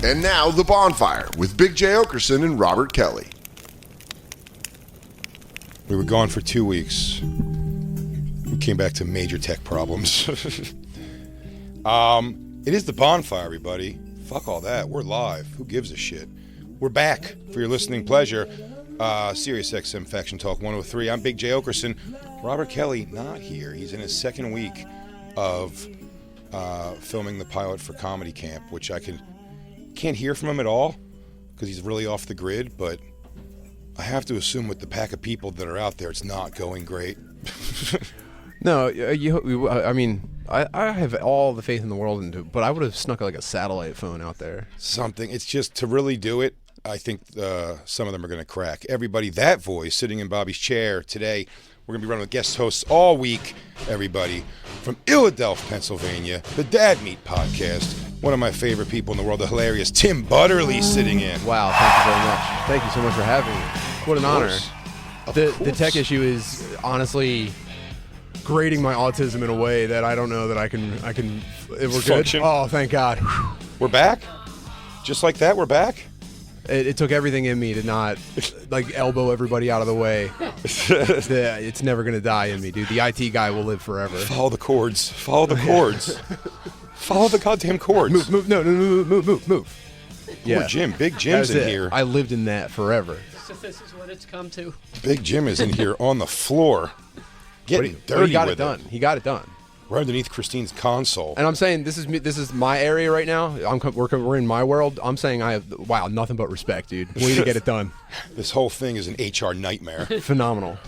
And now, The Bonfire with Big J. Okerson and Robert Kelly. We were gone for 2 weeks. We came back to major tech problems. It is The Bonfire, everybody. Fuck all that. We're live. Who gives a shit? We're back for your listening pleasure. Sirius XM Faction Talk 103. I'm Big J. Okerson. Robert Kelly, not here. He's in his second week of filming the pilot for Comedy Camp, which I can't hear from him at all because he's really off the grid, but I have to assume with the pack of people that are out there, it's not going great. No, I mean, I have all the faith in the world into it, but I would have snuck like a satellite phone out there. Something. It's just to really do it, I think some of them are going to crack. Everybody, that voice sitting in Bobby's chair today, we're going to be running with guest hosts all week, everybody. From Philadelphia, Pennsylvania, the Dad Meat Podcast. One of my favorite people in the world, the hilarious Tim Butterly sitting in. Wow, thank you very much. Thank you so much for having me. What an honor. The tech issue is honestly grading my autism in a way that I don't know that I can we're function. Good? Oh, thank God. We're back? Just like that, we're back? It took everything in me to not like elbow everybody out of the way. It's never going to die in me, dude. The IT guy will live forever. Follow the cords. Follow the cords. Follow the goddamn cords. Move. Poor Jim. Big Jim's in here. I lived in that forever. So this is what it's come to. Big Jim is in here on the floor. Getting dirty he got with it done. He got it done. Right underneath Christine's console. And I'm saying this is my area right now. We're in my world. I'm saying I have nothing but respect, dude. Way to get it done. This whole thing is an HR nightmare. Phenomenal.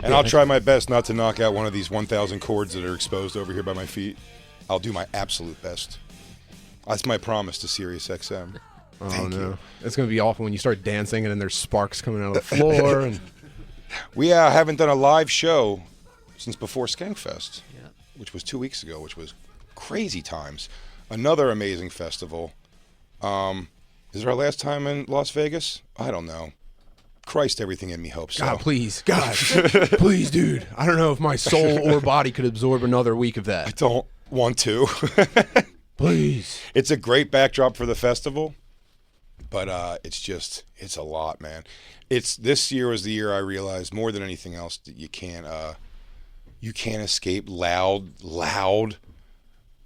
And I'll try my best not to knock out one of these 1,000 cords that are exposed over here by my feet. I'll do my absolute best. That's my promise to Sirius XM. Thank you. It's going to be awful when you start dancing and then there's sparks coming out of the floor. And we haven't done a live show since before Skankfest, which was 2 weeks ago, which was crazy times. Another amazing festival. Is it our last time in Las Vegas? I don't know. Christ, everything in me hopes so. God, please. God. Please, dude. I don't know if my soul or body could absorb another week of that. I don't want to. Please. It's a great backdrop for the festival, but it's a lot, man. This year was the year I realized more than anything else that you can't escape loud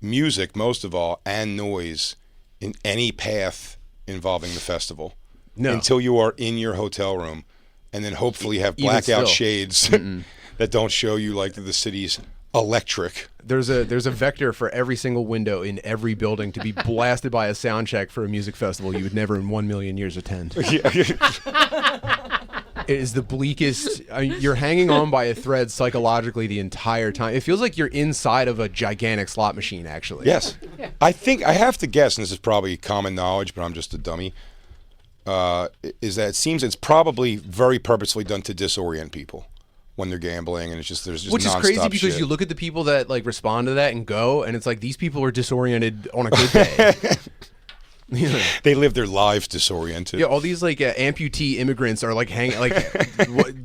music, most of all, and noise in any path involving the festival. No. Until you are in your hotel room, and then hopefully have blackout shades that don't show you like the city's electric. There's a vector for every single window in every building to be blasted by a sound check for a music festival you would never in 1 million years attend. It is the bleakest. You're hanging on by a thread psychologically the entire time. It feels like you're inside of a gigantic slot machine, actually. Yes. I think I have to guess, and this is probably common knowledge, but I'm just a dummy, is that it seems it's probably very purposely done to disorient people when they're gambling, and there's just which is crazy because shit. You look at the people that like respond to that and go, and it's like these people are disoriented on a good day. They live their lives disoriented. Yeah, all these like amputee immigrants are like hanging, like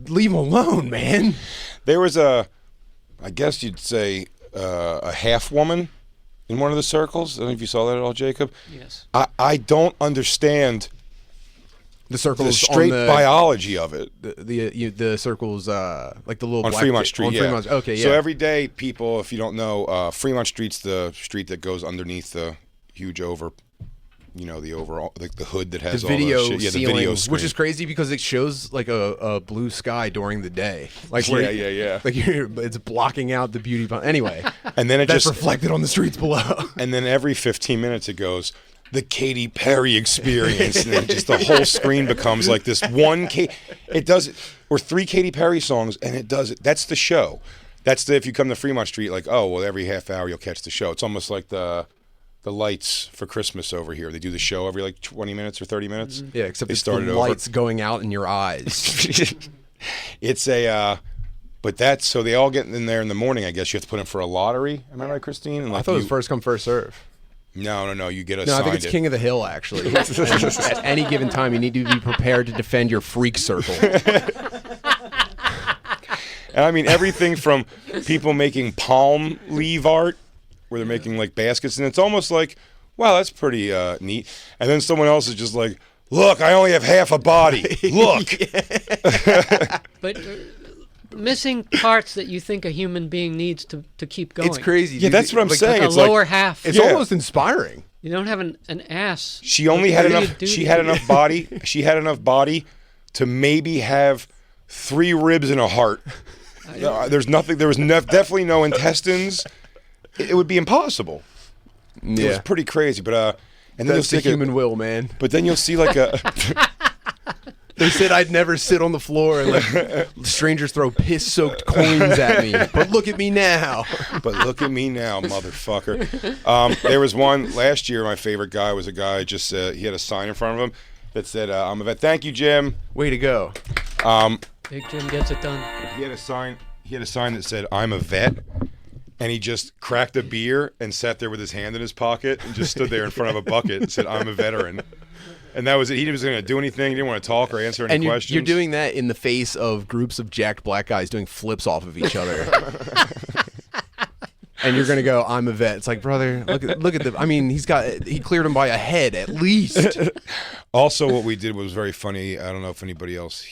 leave them alone, man. There was I guess you'd say a half woman in one of the circles. I don't know if you saw that at all, Jacob. Yes. I don't understand the circles, the straight biology of it. The circles, like the little on black Fremont Street. Yeah. Fremont, okay, yeah. So every day, people, if you don't know, Fremont Street's the street that goes underneath the huge the overall, like the hood that has the video all the shit. Ceiling, the video screen. Which is crazy because it shows like a blue sky during the day. Like yeah. Like it's blocking out the beauty. Anyway, and then that's reflected on the streets below. And then every 15 minutes it goes, the Katy Perry experience, and then just the whole screen becomes like this one it does it, or 3 Katy Perry songs, and it does it. That's the show. That's if you come to Fremont Street, like, oh, well, every half hour you'll catch the show. It's almost like the lights for Christmas over here. They do the show every like 20 minutes or 30 minutes. Yeah, except they it's the lights going out in your eyes. It's but so they all get in there in the morning. I guess you have to put in for a lottery. Am I right, Christine? And I thought it was first come, first serve. No. You get assigned. No, I think it's King of the Hill, actually. At any given time, you need to be prepared to defend your freak circle. And I mean, everything from people making palm leaf art, where they're making like baskets, and it's almost like wow, that's pretty neat. And then someone else is just like, look, I only have half a body. Look. But missing parts that you think a human being needs to keep going. It's crazy. Yeah, that's what I'm saying. Like It's a lower like, half. It's Yeah. almost inspiring. You don't have an ass. she only What had do you enough. do She to had it? enough body. She had enough body to maybe have 3 ribs and a heart. There's nothing. There was definitely no intestines. It would be impossible. It was pretty crazy. But and then That's the you'll see human will, man. But then you'll see like a. They said I'd never sit on the floor and let strangers throw piss-soaked coins at me. But look at me now. But look at me now, motherfucker. There was one last year. My favorite guy was a guy just he had a sign in front of him that said, "I'm a vet." Thank you, Jim. Way to go. Big Jim gets it done. He had a sign. He had a sign that said, "I'm a vet," and he just cracked a beer and sat there with his hand in his pocket and just stood there in front of a bucket and said, "I'm a veteran." And that was it. He wasn't going to do anything. He didn't want to talk or answer any And questions. you're doing that in the face of groups of jacked black guys doing flips off of each other. And you're going to go, I'm a vet. It's like, brother, look at the, I mean, he cleared him by a head at least. Also, what we did was very funny. I don't know if anybody else,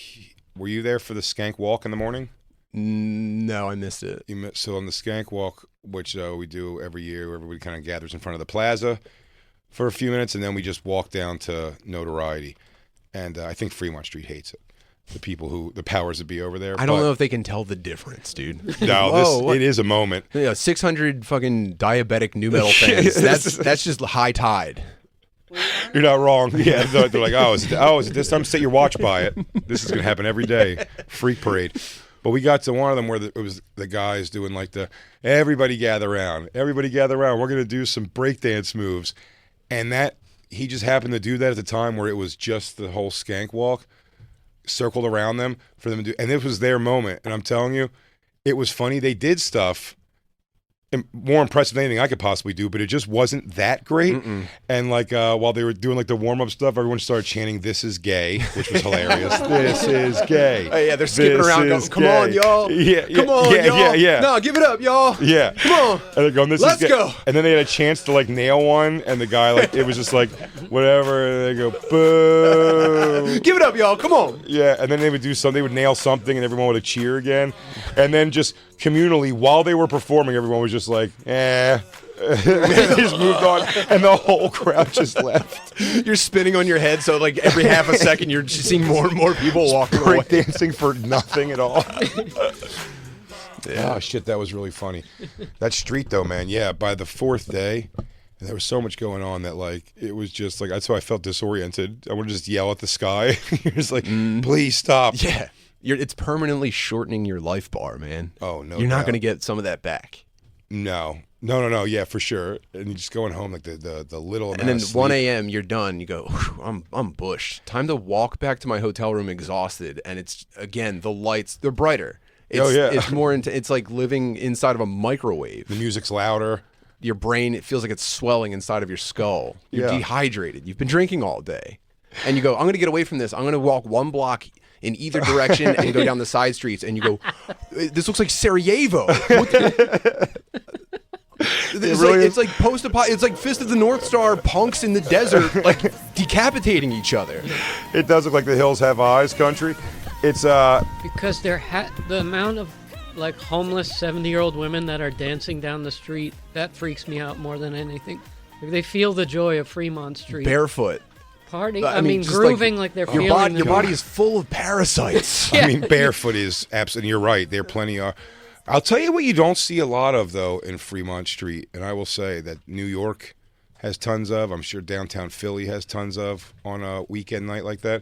were you there for the skank walk in the morning? No, I missed it. So on the skank walk, which we do every year, everybody kind of gathers in front of the plaza for a few minutes, and then we just walk down to Notoriety. And I think Fremont Street hates it. The powers that be over there. I don't know if they can tell the difference, dude. No, it is a moment. Yeah, 600 fucking diabetic new metal fans. That's just high tide. You're not wrong. Yeah, they're like, is it this time? Set your watch by it. This is going to happen every day. Freak parade. But we got to one of them where it was the guys doing like everybody gather around. Everybody gather around. We're going to do some breakdance moves. And he just happened to do that at the time where it was just the whole skank walk circled around them for them to do. And it was their moment. And I'm telling you, it was funny. They did stuff more impressive than anything I could possibly do, but it just wasn't that great. And like while they were doing like the warm-up stuff, everyone started chanting, "This is gay," which was hilarious. This is gay. Oh, yeah, they're skipping around going, come on, y'all. Yeah, come on, y'all. Yeah. No, give it up, y'all. Yeah. Come on. And they're going, Let's go. And then they had a chance to like nail one, and the guy like, it was just like, whatever. And they go, boo. Give it up, y'all. Come on. Yeah, and then they would do something, they would nail something, and everyone would cheer again. And then just communally, while they were performing, everyone was just like, they just moved on, and the whole crowd just left. You're spinning on your head, so like every half a second, you're just seeing more and more people walking away. Breakdancing for nothing at all. Oh, shit, that was really funny. That street, though, man, yeah, by the 4th day, there was so much going on that, like, it was just, like, that's why I felt disoriented. I would just yell at the sky. You're just like, please stop. Yeah. It's permanently shortening your life bar, man. Oh, no You're not doubt. going to get some of that back. No. Yeah, for sure. And you're just going home, like, the little amount And then of sleep. 1 a.m., you're done. You go, I'm bushed. Time to walk back to my hotel room exhausted. And it's, again, the lights, they're brighter. It's, it's more it's like living inside of a microwave. The music's louder. Your brain, it feels like it's swelling inside of your skull. You're dehydrated. You've been drinking all day. And you go, I'm going to get away from this. I'm going to walk 1 block in either direction and go down the side streets. And you go, this looks like Sarajevo. It's like post-apocalyptic. It's like Fist of the North Star punks in the desert, like decapitating each other. It does look like the hills have eyes country. It's Because the amount of like homeless 70-year-old women that are dancing down the street, that freaks me out more than anything. Like, they feel the joy of Fremont Street. Barefoot. Party. I mean grooving like they're feeling your body is full of parasites. I mean, barefoot is absolutely. You're right. There plenty are. I'll tell you what you don't see a lot of though in Fremont Street, and I will say that New York has tons of. I'm sure downtown Philly has tons of on a weekend night like that.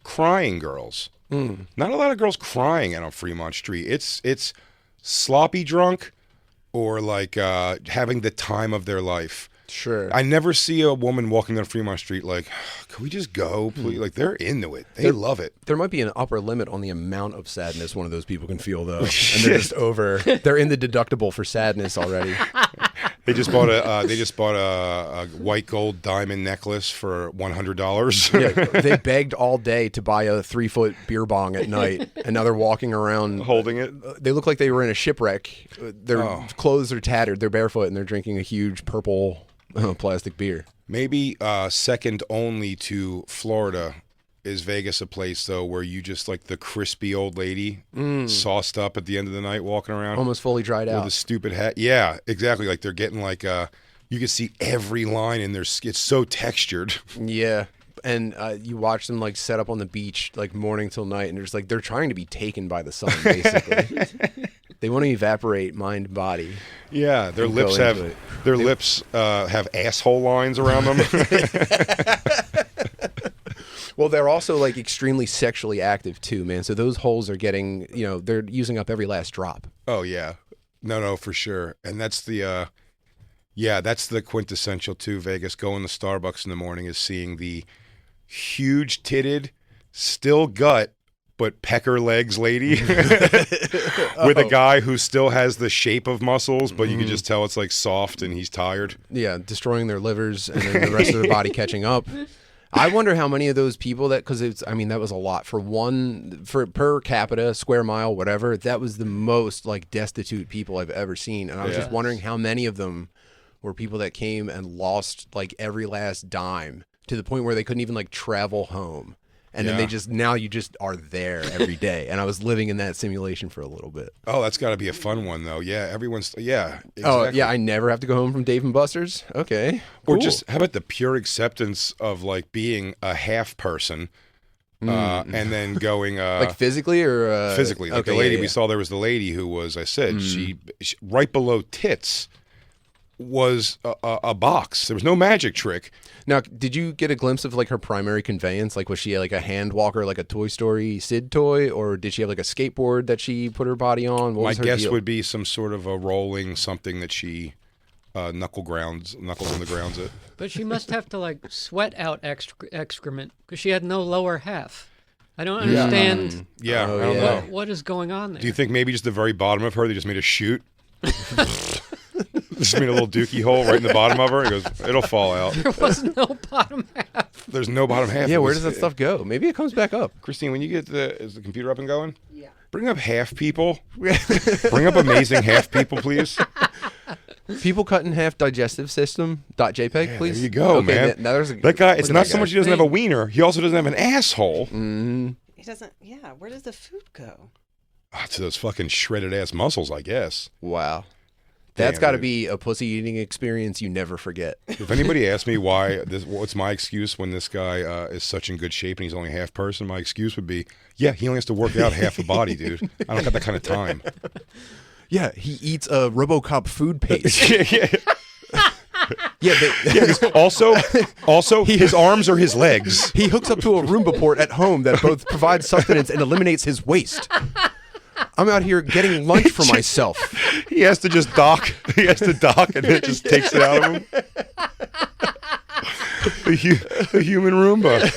Crying girls. Not a lot of girls crying out on Fremont Street. It's sloppy drunk or like having the time of their life. Sure. I never see a woman walking on Fremont Street like, can we just go, please? Like, they're into it. They love it. There might be an upper limit on the amount of sadness one of those people can feel, though. And they're just over. They're in the deductible for sadness already. They just bought a white gold diamond necklace for $100. Yeah, they begged all day to buy a 3-foot beer bong at night, and now they're walking around holding it. They look like they were in a shipwreck. Their clothes are tattered. They're barefoot, and they're drinking a huge purple Plastic beer. Maybe second only to Florida is Vegas a place, though, where you just like the crispy old lady sauced up at the end of the night walking around? Almost fully dried with out. a stupid hat. Yeah, exactly. Like they're getting like, you can see every line in their It's so textured. Yeah. And you watch them like set up on the beach like morning till night, and they're trying to be taken by the sun, basically. They want to evaporate mind and body. Yeah, their And lips go have into it. their lips have asshole lines around them. Well, they're also like extremely sexually active too, man. So those holes are getting, they're using up every last drop. Oh yeah, no, for sure. And that's the, that's the quintessential too. Vegas going to Starbucks in the morning is seeing the huge titted, still gut, but pecker legs lady with a guy who still has the shape of muscles, but you can just tell it's like soft and he's tired. Yeah, destroying their livers and then the rest of their body catching up. I wonder how many of those people that was a lot for per capita, square mile, whatever. That was the most like destitute people I've ever seen. And I was just wondering how many of them were people that came and lost like every last dime to the point where they couldn't even like travel home. And then now you just are there every day. And I was living in that simulation for a little bit. Oh, that's got to be a fun one though. Yeah, exactly. Oh, yeah, I never have to go home from Dave & Buster's? Okay, Or cool. just, how about the pure acceptance of like being a half person and then going... like physically or... physically. Like the lady we saw, there was the lady who was, I said, she right below tits was a box. There was no magic trick. Now, did you get a glimpse of like her primary conveyance? Like, was she like a hand walker, like a Toy Story Sid toy, or did she have like a skateboard that she put her body on? What My was her guess deal? would be some sort of a rolling something that she knuckles on the grounds it. But she must have to like sweat out excrement because she had no lower half. I don't understand Yeah, Oh, I don't yeah. know. what is going on there. Do you think maybe just the very bottom of her, they just made a chute? Just made a little dookie hole right in the bottom of her. It goes, it'll fall out. There was no bottom half. There's no bottom half. Yeah, It where was- does that stuff go? Maybe it comes back up. Christine, when you get is the computer up and going? Yeah. Bring up half people. Bring up amazing half people, please. People cut in half digestive system. .jpg, Yeah, please. there you go, Okay, man. Now there's That guy, it's look at not that so guy. much he doesn't have a wiener, he also doesn't have an asshole. He doesn't. Yeah. Where does the food go? To those fucking shredded ass muscles, I guess. Wow. That's Damn, got to dude. be a pussy eating experience you never forget. If anybody asks me what's my excuse when this guy is such in good shape and he's only half person, my excuse would be, yeah, he only has to work out half a body, dude. I don't got that kind of time. Yeah, he eats a RoboCop food paste. yeah. Yeah, Also, his arms are his legs. he hooks up to a Roomba port at home that both provides sustenance and eliminates his waste. I'm out here getting lunch for myself. He has to just dock. He has to dock, and it just takes it out of him. The human Roomba.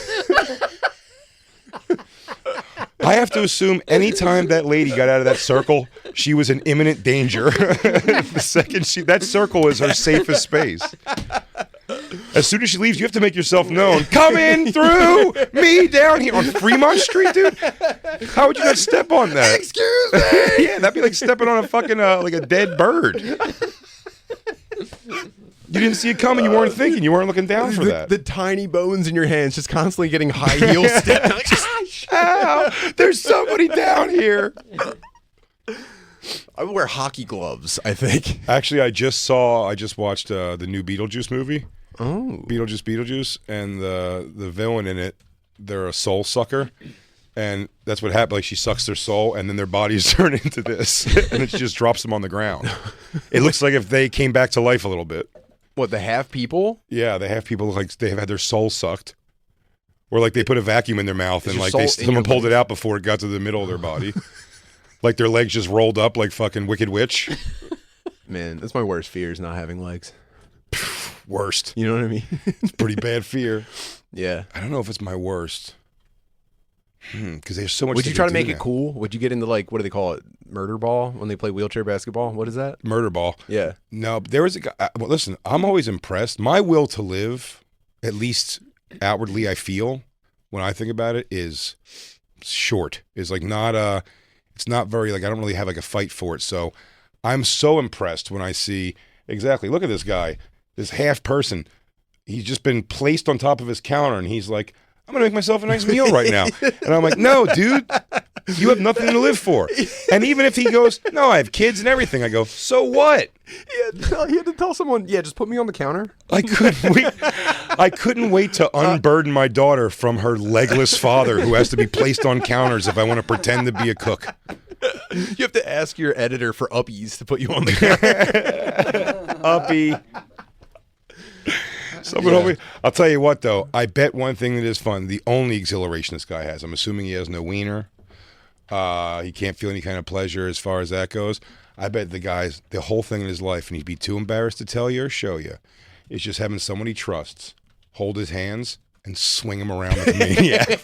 I have to assume anytime that lady got out of that circle, she was in imminent danger. The second that circle is her safest space. As soon as she leaves, you have to make yourself known. Come in through me down here on Fremont Street, dude. How would you not step on that? Excuse me. Yeah, that'd be like stepping on a fucking like a dead bird. You didn't see it coming. You weren't thinking. You weren't looking down for that. The tiny bones in your hands just constantly getting high heel stepped. Like, Ow, there's somebody down here. I would wear hockey gloves, I think. Actually, I just watched the new Beetlejuice movie. Oh. Beetlejuice, and the villain in it, they're a soul sucker. And that's what happened. Like, she sucks their soul, and then their bodies turn into this. And then she just drops them on the ground. It looks like if they came back to life a little bit. What, the half people? Yeah, they have people like they have had their soul sucked. Or like they put a vacuum in their mouth and your like soul in someone your pulled it legs? out before it got to the middle of their body. Like their legs just rolled up like fucking Wicked Witch. Man, that's my worst fear is not having legs. Worst. You know what I mean? Pretty bad fear. Yeah. I don't know if it's my worst. Because there's so much. Would they you could try to do make now. it cool? Would you get into like, what do they call it? Murder ball when they play wheelchair basketball? What is that? Murder ball. Yeah. No, there was a guy. Well, listen, I'm always impressed. My will to live, at least outwardly, I feel when I think about it, is short. Is like not it's not very like I don't really have like a fight for it. So I'm so impressed when I see exactly. Look at this guy. this half person. He's just been placed on top of his counter, and he's like, I'm going to make myself a nice meal right now. And I'm like, no, dude, you have nothing to live for. And even if he goes, no, I have kids and everything, I go, so what? He had to tell someone, yeah, just put me on the counter. I couldn't wait to unburden my daughter from her legless father who has to be placed on counters if I want to pretend to be a cook. You have to ask your editor for uppies to put you on the counter. Uppy. I'll tell you what, though. I bet one thing that is fun, the only exhilaration this guy has, I'm assuming he has no wiener. He can't feel any kind of pleasure as far as that goes. I bet the whole thing in his life, and he'd be too embarrassed to tell you or show you, is just having someone he trusts hold his hands and swing him around like a maniac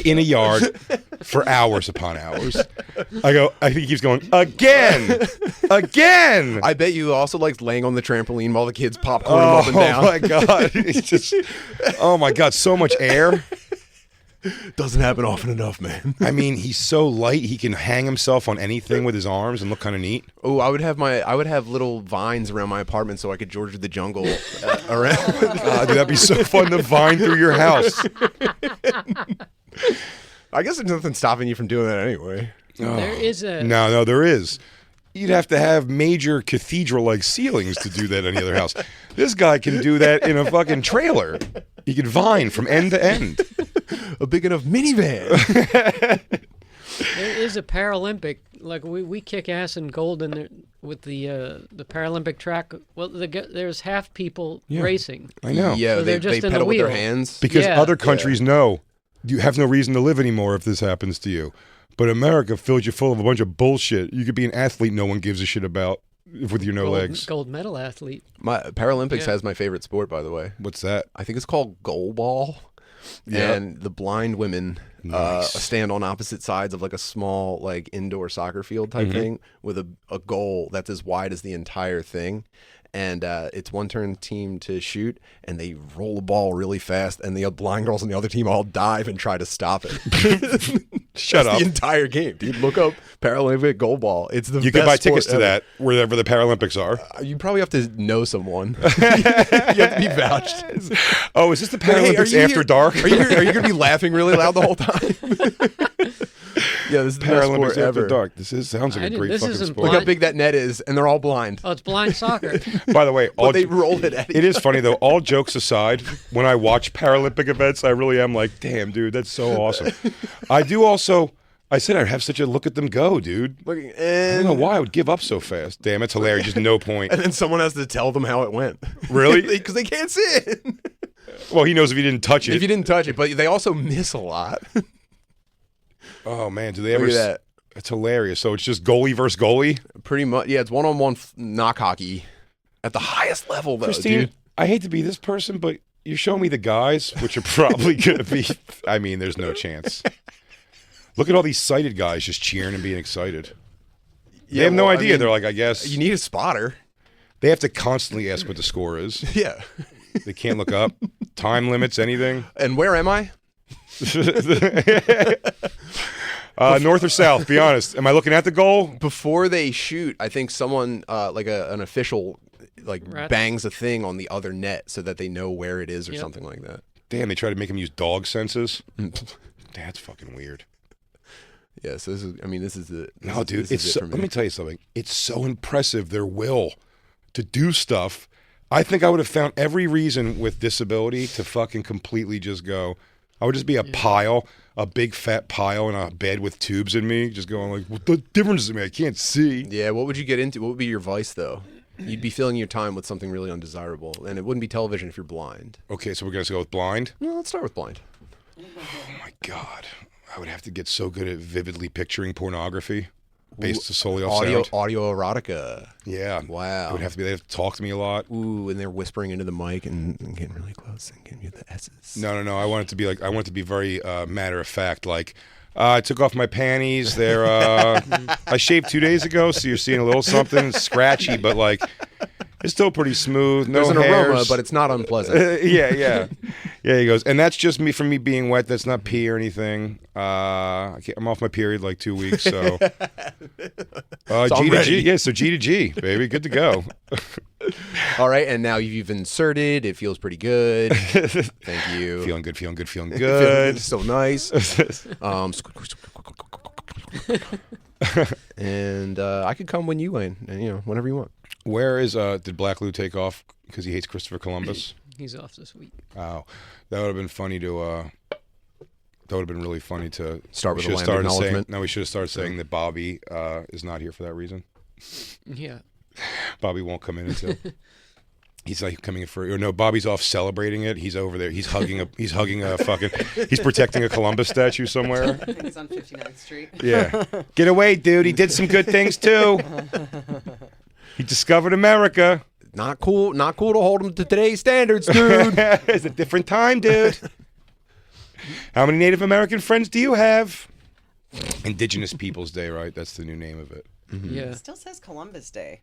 in a yard for hours upon hours. I think he keeps going, again. I bet you also likes laying on the trampoline while the kids popcorn him up and down. Oh, my God. It's just, oh, my God, so much air. Doesn't happen often enough, man. I mean, he's so light, he can hang himself on anything with his arms and look kind of neat. Oh, I would have little vines around my apartment so I could George of the Jungle around. God, dude, that'd be so fun to vine through your house. I guess there's nothing stopping you from doing that anyway. There is a No, there is. You'd have to have major cathedral-like ceilings to do that in any other house. This guy can do that in a fucking trailer. He can vine from end to end. A big enough minivan. There is a Paralympic, like we kick ass in gold with the Paralympic track. Well, there's half people racing. I know. Yeah, So they they're just in pedal a with their wheel. hands. Because Yeah. other countries know you have no reason to live anymore if this happens to you. But America fills you full of a bunch of bullshit. You could be an athlete no one gives a shit about with your no legs. Gold medal athlete. My Paralympics Yeah. has my favorite sport, by the way. What's that? I think it's called goalball. Yeah. And the blind women Nice. stand on opposite sides of like a small like indoor soccer field type thing with a goal that's as wide as the entire thing. And it's one turn team to shoot, and they roll the ball really fast, and the blind girls on the other team all dive and try to stop it. Shut up. The entire game, dude. Look up Paralympic goalball. It's the You best can buy sport tickets to ever. that wherever the Paralympics are. You probably have to know someone. You have to be vouched. Oh, is this the Hey, are Paralympics you after here- dark? Are you going to be laughing really loud the whole time? Yeah, this is the best Paralympics sport after ever. dark. Sounds like a great this fucking isn't sport. Look how big that net is, and they're all blind. Oh, it's blind soccer. By the way, But they roll it at it is funny though. All jokes aside, when I watch Paralympic events, I really am like, damn, dude, that's so awesome. I do also. I said I'd have such a look at them go, dude. Look, I don't know and, why I would give up so fast. Damn, it's hilarious. Just no point. and then someone has to tell them how it went. Really? Because they can't see it. Well, he knows if he didn't touch If it. you didn't touch it, but they also miss a lot. Oh man, do they ever? Look at that. It's hilarious. So it's just goalie versus goalie. Pretty much. Yeah, it's one-on-one knock hockey at the highest level, though, Christine, dude. I hate to be this person, but you're showing me the guys, which are probably going to be. I mean, there's no chance. Look at all these sighted guys just cheering and being excited. They have no well, I idea. mean, They're like, I guess You need a spotter. they have to constantly ask what the score is. Yeah. They can't look up time limits, anything. And where am I? North or south? Be honest. Am I looking at the goal? Before they shoot, I think someone, an official, Right. bangs a thing on the other net so that they know where it is or Yep. something like that. Damn, they try to make him use dog senses. That's fucking weird. Yeah, so this is the No, dude, this is it so, for me. let me tell you something. It's so impressive, their will to do stuff. I think I would have found every reason with disability to fucking completely just go. I would just be a pile, a big fat pile in a bed with tubes in me, just going like, what the difference is in me? I can't see. Yeah, what would you get into? What would be your vice, though? You'd be filling your time with something really undesirable, and it wouldn't be television if you're blind. Okay, so we're going to go with blind. Well, let's start with blind. Oh my God. I would have to get so good at vividly picturing pornography based solely off sound. Audio erotica. Yeah. Wow. It would have to be, they have to talk to me a lot. Ooh, and they're whispering into the mic and getting really close and giving you the S's. No. I want it to be like, I want it to be very matter of fact. Like, I took off my panties. They're, I shaved 2 days ago, so you're seeing a little something scratchy, but like, it's still pretty smooth. No There's an hairs. aroma, but it's not unpleasant. Yeah. He goes, and that's just me from me being wet. That's not pee or anything. I'm off my period like 2 weeks, so I'm G to G, ready. yeah. So G to G, baby, good to go. All right, and now you've inserted. It feels pretty good. Thank you. Feeling good, feeling good, feeling good. So nice. And I could come when you win, and whenever you want. Where is did Black Lou take off because he hates Christopher Columbus? He's off this week. Wow, that would have been funny to. That would have been really funny to Start with a we land should have started saying, acknowledgement. No, we should have started saying that Bobby is not here for that reason. Yeah. Bobby won't come in until he's like coming in for. Or no, Bobby's off celebrating it. He's over there. He's hugging a. He's hugging a fucking. He's protecting a Columbus statue somewhere. I think it's on 59th Street. Yeah, get away, dude. He did some good things too. He discovered America. Not cool. Not cool to hold him to today's standards, dude. It's a different time, dude. How many Native American friends do you have? Indigenous Peoples Day, right? That's the new name of it. Yeah. It still says Columbus Day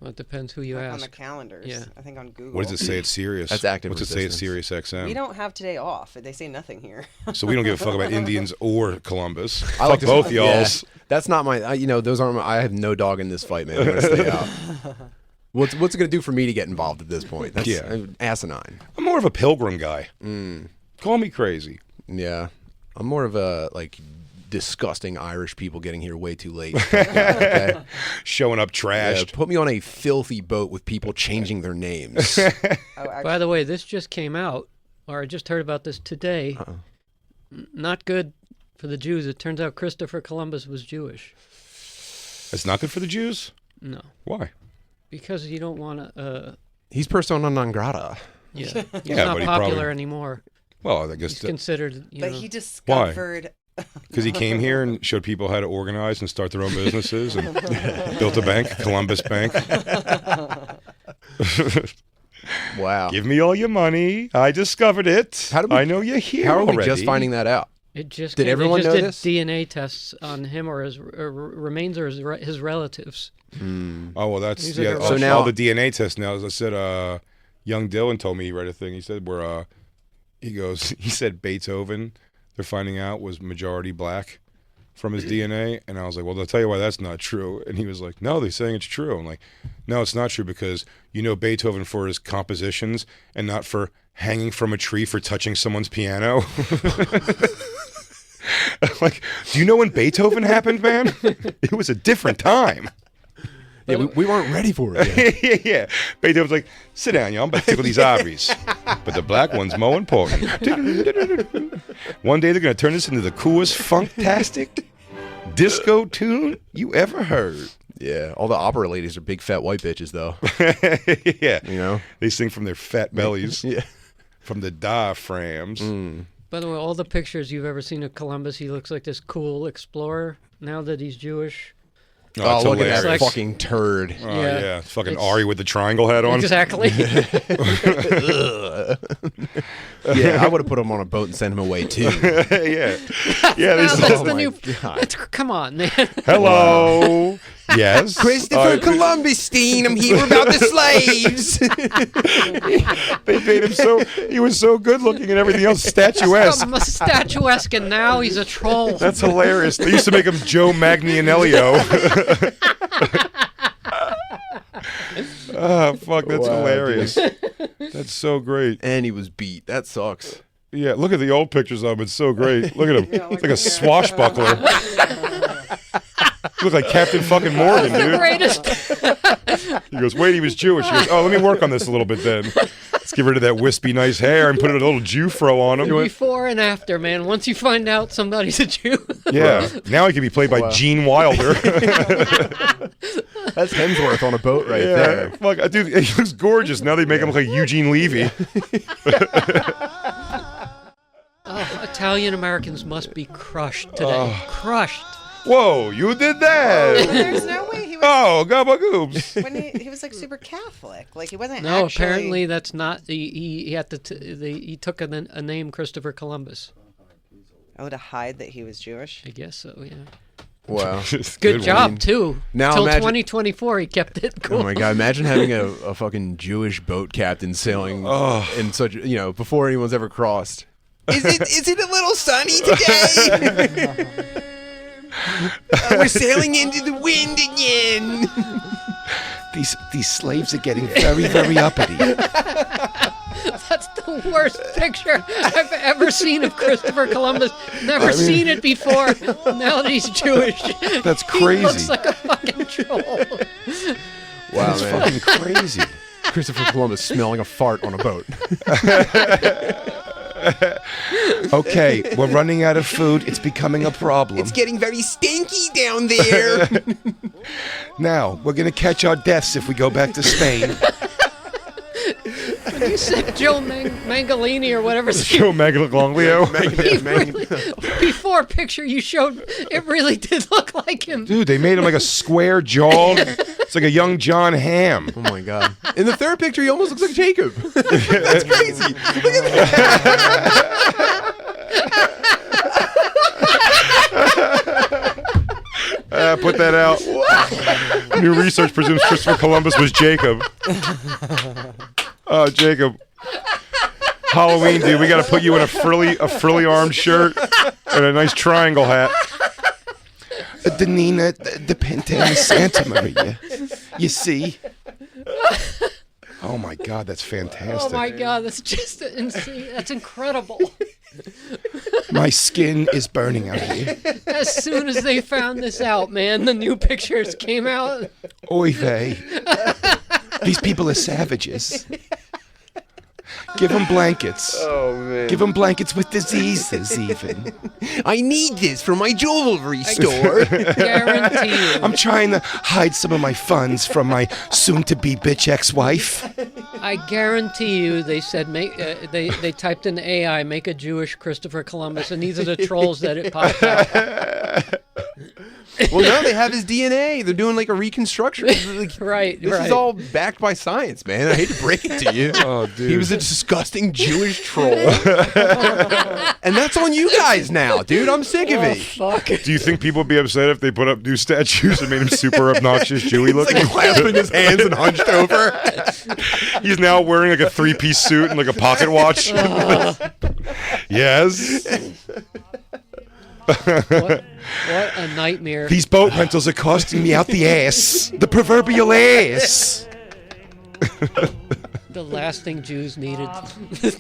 Well, it depends who you on the ask. calendars. Yeah. I think on Google. What does it say? It's Sirius. That's active What's it say? It's resistance. Sirius XM. We don't have today off. They say nothing here. So we don't give a fuck about Indians or Columbus. I Fuck like to- both yeah. y'alls. That's not my. Those aren't. I have no dog in this fight, man. I'm gonna stay out. What's it gonna do for me to get involved at this point? That's asinine. I'm more of a pilgrim guy. Call me crazy. Yeah, I'm more of a disgusting Irish people getting here way too late. Okay? Showing up Yeah, trashed. put me on a filthy boat with people changing their names. Oh, actually, By the way, this just came out, or I just heard about this today. Not good for the Jews. It turns out Christopher Columbus was Jewish. It's not good for the Jews? No, Why? because you don't want to. He's persona non grata. Yeah, he's Yeah, not but he popular probably- anymore. Well, I guess He's considered. but he discovered. because he came here and showed people how to organize and start their own businesses and built a bank, Columbus Bank. Wow. Give me all your money. I discovered it. How did we- I know you're here How are we already. just finding that out? It just Did everyone they just know did this? DNA tests on him or his remains or his relatives. Oh, well, that's These are yeah. the- all, So now- all the DNA tests now. As I said, young Dylan told me he read a thing. He said he said Beethoven, they're finding out, was majority black from his DNA. And I was like, well, they'll tell you why that's not true. And he was like, no, they're saying it's true. I'm like, no, it's not true because you know Beethoven for his compositions and not for hanging from a tree for touching someone's piano. I'm like, do you know when Beethoven happened, man? It was a different time. Yeah, we weren't ready for it yet. Yeah. Beethoven's like, sit down, y'all. I'm about to tickle these ivories. But the black one's more important. One day they're going to turn this into the coolest funktastic disco tune you ever heard. Yeah, all the opera ladies are big fat white bitches, though. Yeah. You know? They sing from their fat bellies, Yeah. from the diaphragms. By the way, all the pictures you've ever seen of Columbus, he looks like this cool explorer. Now that he's Jewish, Oh, it's look at hilarious. that fucking turd. Oh, Yeah. yeah. Fucking It's- Ari with the triangle hat on. exactly. Yeah, I would have put him on a boat and sent him away, too. Yeah. Yeah. They That's said, the my new. God. It's, come on, man. hello. Yes. Columbus, I'm here about the slaves. They made him so, he was so good looking and everything else statuesque. Statuesque, and now he's a troll. That's hilarious. They used to make him Joe Magnianelio. Ah, fuck, that's Wow, hilarious. That's so great. And he was beat. That sucks. Yeah, look at the old pictures of him. It's so great. Look at him. Yeah, It's look like a at that. swashbuckler. You look like Captain fucking Morgan, the dude. greatest. He goes, wait, he was Jewish. He goes, oh, let me work on this a little bit then. Let's get rid of that wispy nice hair and put a little Jew fro on him. Before and after, man. Once you find out somebody's a Jew. Yeah. Now he can be played by Gene Wilder. That's Hemsworth on a boat right Yeah, there. fuck, dude, he looks gorgeous. Now they make him look like Eugene Levy. Oh, Italian Americans must be crushed today. Crushed. Whoa, you did that. There's no way he was. Oh, gabagoops. When he was like super Catholic, like he wasn't. No, actually, apparently that's not. He had to. He took a name Christopher Columbus. Oh, to hide that he was Jewish. I guess so. Yeah. Wow. Good one. job too. Now Till imagine- 2024, he kept it cool. Oh my god! Imagine having a fucking Jewish boat captain sailing in such before anyone's ever crossed. Is it a little sunny today? We're sailing into the wind again. These slaves are getting very, very uppity. That's the worst picture I've ever seen of Christopher Columbus. Never seen it before. Now that he's Jewish, That's he crazy. looks like a fucking troll. Wow, That's man. fucking crazy. Christopher Columbus smelling a fart on a boat. Okay, we're running out of food. It's becoming a problem. getting very stinky down there. Now, we're going to catch our deaths if we go back to Spain. You said Joe Mangolini or whatever. Joe Maglio. Before picture you showed, it really did look like him. Dude, they made him like a square jawed. It's like a young John Hamm. Oh my god! In the third picture, he almost looks like Jacob. That's crazy. Look at that. Put that out. New research presumes Christopher Columbus was Jacob. Oh, Jacob. Halloween, dude. We got to put you in a frilly armed shirt and a nice triangle hat. The Nina, the Pinta, and the Santa Maria. You see? Oh my God, that's fantastic. Oh my God, that's just insane. That's incredible. My skin is burning out here. As soon as they found this out, man, the new pictures came out. Oy vey. These people are savages. Give them blankets. Oh man! Give them blankets with diseases, even. I need this for my jewelry store. Guarantee you. I'm trying to hide some of my funds from my soon-to-be bitch ex-wife. I guarantee you, they said they typed in AI, make a Jewish Christopher Columbus, and these are the trolls that it popped out. Well, no, they have his DNA. They're doing like a reconstruction. Like, Right, This right. is all backed by science, man. I hate to break it to you. Oh, dude. He was a disgusting Jewish troll. And that's on you guys now, dude. I'm sick of it. Fuck. Do you think people would be upset if they put up new statues and made him super obnoxious Jewy He's looking? like clasping his hands and hunched over. He's now wearing like a three-piece suit and like a pocket watch. Yes. What a nightmare. These boat rentals are costing me out the ass. The proverbial ass. The last thing Jews needed